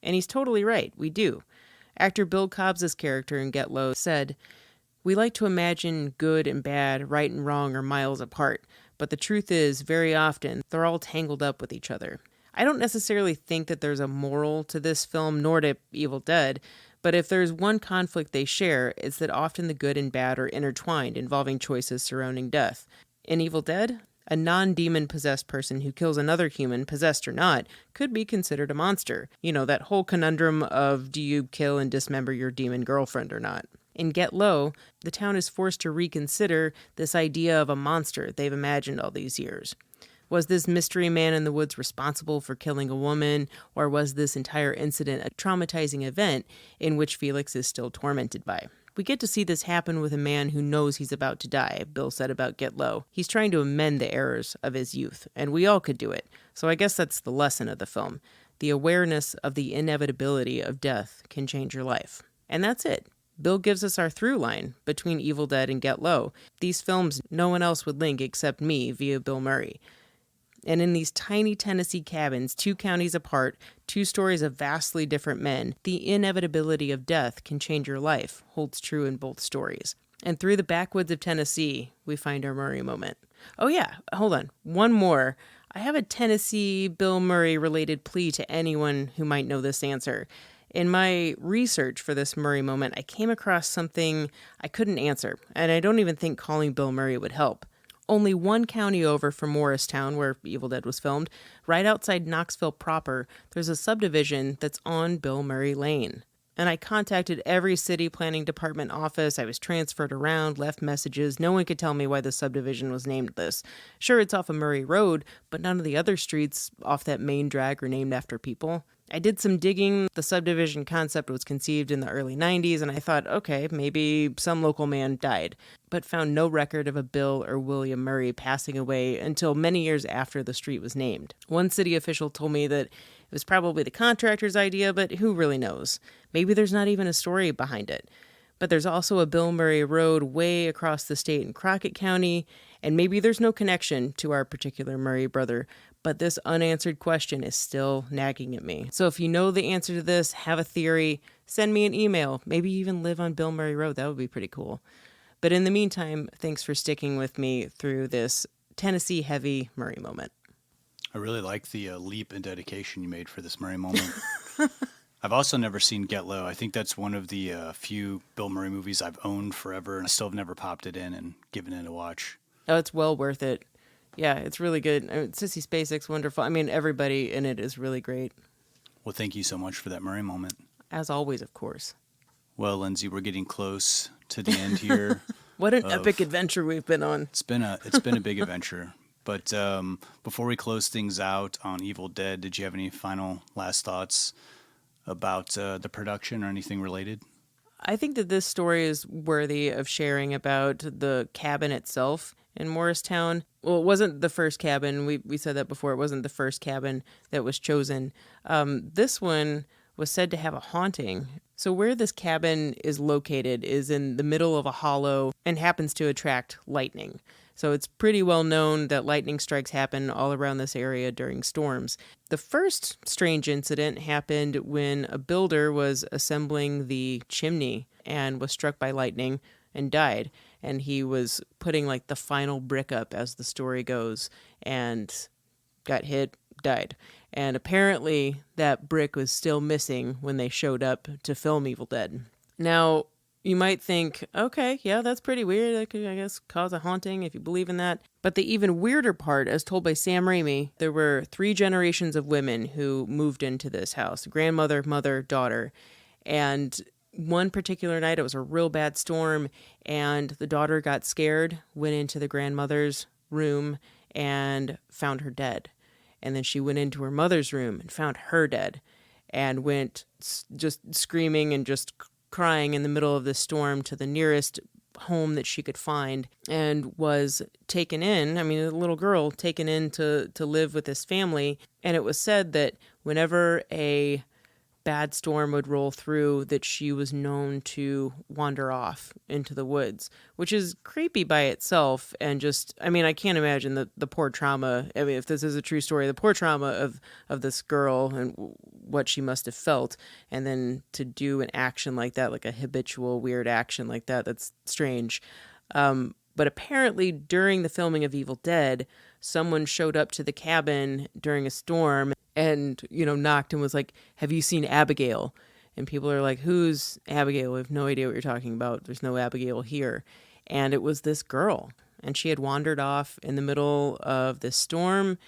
And he's totally right, we do. Actor Bill Cobbs' character in Get Low said, we like to imagine good and bad, right and wrong are miles apart, but the truth is, very often, they're all tangled up with each other. I don't necessarily think that there's a moral to this film, nor to Evil Dead, but if there's one conflict they share, it's that often the good and bad are intertwined, involving choices surrounding death. In Evil Dead, a non-demon possessed person who kills another human, possessed or not, could be considered a monster. You know, that whole conundrum of do you kill and dismember your demon girlfriend or not? In Get Low, the town is forced to reconsider this idea of a monster they've imagined all these years. Was this mystery man in the woods responsible for killing a woman, or was this entire incident a traumatizing event in which Felix is still tormented by? We get to see this happen with a man who knows he's about to die. Bill said about Get Low. He's trying to amend the errors of his youth, and we all could do it. So I guess that's the lesson of the film. The awareness of the inevitability of death can change your life. And that's it. Bill gives us our through line between Evil Dead and Get Low. These films no one else would link except me via Bill Murray. And in these tiny Tennessee cabins, 2 counties apart, 2 stories of vastly different men, the inevitability of death can change your life holds true in both stories. And through the backwoods of Tennessee, we find our Murray moment. Oh yeah, hold on. One more. I have a Tennessee Bill Murray related plea to anyone who might know this answer. In my research for this Murray moment, I came across something I couldn't answer, and I don't even think calling Bill Murray would help. Only 1 county over from Morristown, where Evil Dead was filmed, right outside Knoxville proper, there's a subdivision that's on Bill Murray Lane. And I contacted every city planning department office. I was transferred around, left messages. No one could tell me why the subdivision was named this. Sure, it's off of Murray Road, but none of the other streets off that main drag are named after people. I did some digging. The subdivision concept was conceived in the early 90s, and I thought, okay, maybe some local man died, but found no record of a Bill or William Murray passing away until many years after the street was named. One city official told me that it was probably the contractor's idea, but who really knows? Maybe there's not even a story behind it. But there's also a Bill Murray Road way across the state in Crockett County, and maybe there's no connection to our particular Murray brother, but this unanswered question is still nagging at me. So if you know the answer to this, have a theory, send me an email, maybe even live on Bill Murray Road. That would be pretty cool. But in the meantime, thanks for sticking with me through this Tennessee-heavy Murray moment. I really like the leap and dedication you made for this Murray moment. I've also never seen Get Low. I think that's one of the few Bill Murray movies I've owned forever, and I still have never popped it in and given it a watch. Oh, it's well worth it. Yeah, it's really good. Sissy Spacek's wonderful. I mean, everybody in it is really great. Well, thank you so much for that Murray moment. As always, of course. Well, Lindsay, we're getting close to the end here. What an epic adventure we've been on. It's been a big adventure. But before we close things out on Evil Dead, did you have any final last thoughts about the production or anything related? I think that this story is worthy of sharing about the cabin itself in Morristown. Well, it wasn't the first cabin. We said that before. It wasn't the first cabin that was chosen. This one was said to have a haunting. So where this cabin is located is in the middle of a hollow and happens to attract lightning. So it's pretty well known that lightning strikes happen all around this area during storms. The first strange incident happened when a builder was assembling the chimney and was struck by lightning and died. And he was putting like the final brick up, as the story goes, and got hit, died. And apparently that brick was still missing when they showed up to film Evil Dead. Now, you might think, okay, yeah, that's pretty weird. That could, I guess, cause a haunting if you believe in that. But the even weirder part, as told by Sam Raimi, there were 3 generations of women who moved into this house. Grandmother, mother, daughter. And one particular night, it was a real bad storm, and the daughter got scared, went into the grandmother's room, and found her dead. And then she went into her mother's room and found her dead, and went just screaming and just crying in the middle of the storm to the nearest home that she could find, and was taken in, a little girl taken in to live with this family. And it was said that whenever a bad storm would roll through, that she was known to wander off into the woods, which is creepy by itself. And just, I can't imagine the poor trauma. If this is a true story, the poor trauma of this girl and what she must have felt. And then to do an action like that, like a habitual weird action like that, that's strange. But apparently during the filming of Evil Dead, someone showed up to the cabin during a storm and, knocked and was like, "Have you seen Abigail?" And people are like, "Who's Abigail? We have no idea what you're talking about. There's no Abigail here." And it was this girl, and she had wandered off in the middle of this storm,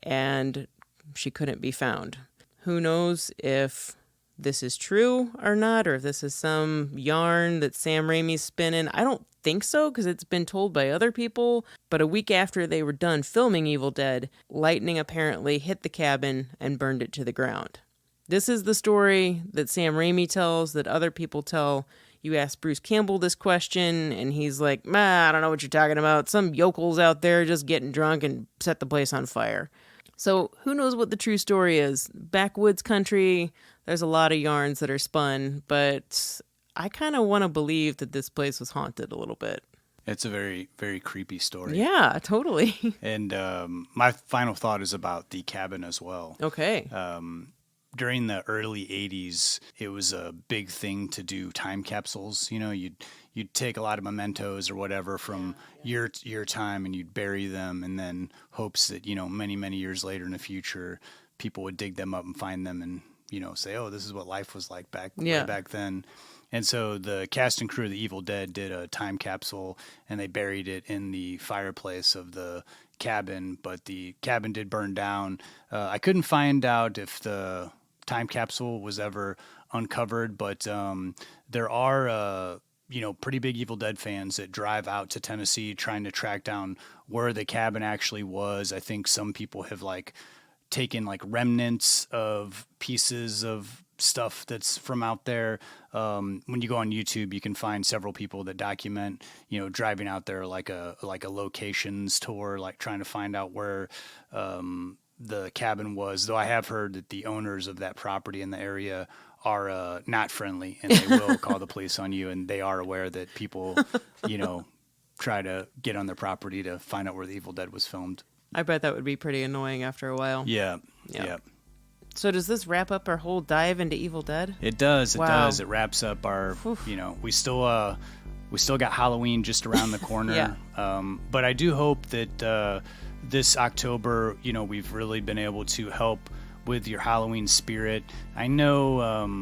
and she couldn't be found. Who knows if this is true or not, or if this is some yarn that Sam Raimi's spinning. I don't think so, because it's been told by other people. But a week after they were done filming Evil Dead, lightning apparently hit the cabin and burned it to the ground. This is the story that Sam Raimi tells, that other people tell. You ask Bruce Campbell this question, and he's like, I don't know what you're talking about. Some yokels out there just getting drunk and set the place on fire. So who knows what the true story is? Backwoods country, there's a lot of yarns that are spun, but I kind of want to believe that this place was haunted a little bit. It's a very, very creepy story. Yeah, totally. And my final thought is about the cabin as well. Okay. During the early 80s, it was a big thing to do time capsules. You know, you'd take a lot of mementos or whatever from your time, and you'd bury them, and then hopes that, you know, many, many years later in the future, people would dig them up and find them and, you know, say, oh, this is what life was like way back then. And so the cast and crew of The Evil Dead did a time capsule, and they buried it in the fireplace of the cabin, but the cabin did burn down. I couldn't find out if the time capsule was ever uncovered, but there are you know, pretty big Evil Dead fans that drive out to Tennessee trying to track down where the cabin actually was. I think some people have like taken like remnants of pieces of stuff that's from out there. When you go on YouTube, you can find several people that document, you know, driving out there like a locations tour, like trying to find out where the cabin was, though I have heard that the owners of that property in the area are not friendly, and they will call the police on you, and they are aware that people, you know, try to get on their property to find out where The Evil Dead was filmed. I bet that would be pretty annoying after a while. Yeah. So does this wrap up our whole dive into Evil Dead? It does. It does. It wraps up our, you know, we still got Halloween just around the corner. But I do hope that this October, you know, we've really been able to help with your Halloween spirit. I know,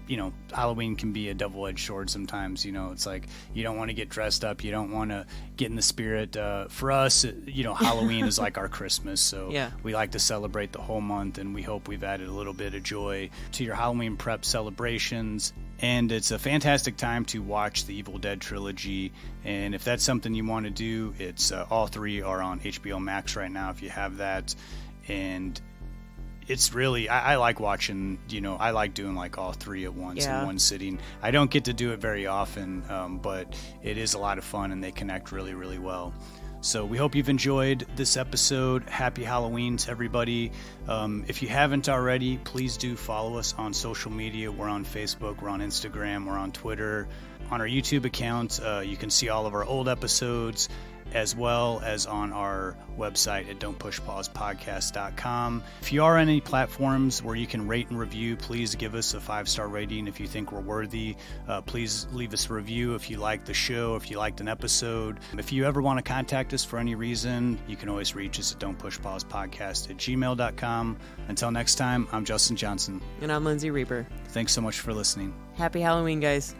you know, Halloween can be a double-edged sword sometimes. You know, it's like you don't want to get dressed up. You don't want to get in the spirit. For us, you know, Halloween is like our Christmas. So we like to celebrate the whole month, and we hope we've added a little bit of joy to your Halloween prep celebrations. And it's a fantastic time to watch the Evil Dead trilogy. And if that's something you want to do, it's all three are on HBO Max right now if you have that. And it's really, I like watching, you know, I like doing like all three at once in one sitting. I don't get to do it very often, but it is a lot of fun, and they connect really, really well. So we hope you've enjoyed this episode. Happy Halloween to everybody. If you haven't already, please do follow us on social media. We're on Facebook, we're on Instagram, we're on Twitter. On our YouTube account, you can see all of our old episodes, as well as on our website at don'tpushpausepodcast.com. If you are on any platforms where you can rate and review, please give us a 5-star rating if you think we're worthy. Please leave us a review if you liked the show, if you liked an episode. If you ever want to contact us for any reason, you can always reach us at don'tpushpausepodcast@gmail.com. Until next time, I'm Justin Johnson. And I'm Lindsay Reaper. Thanks so much for listening. Happy Halloween, guys.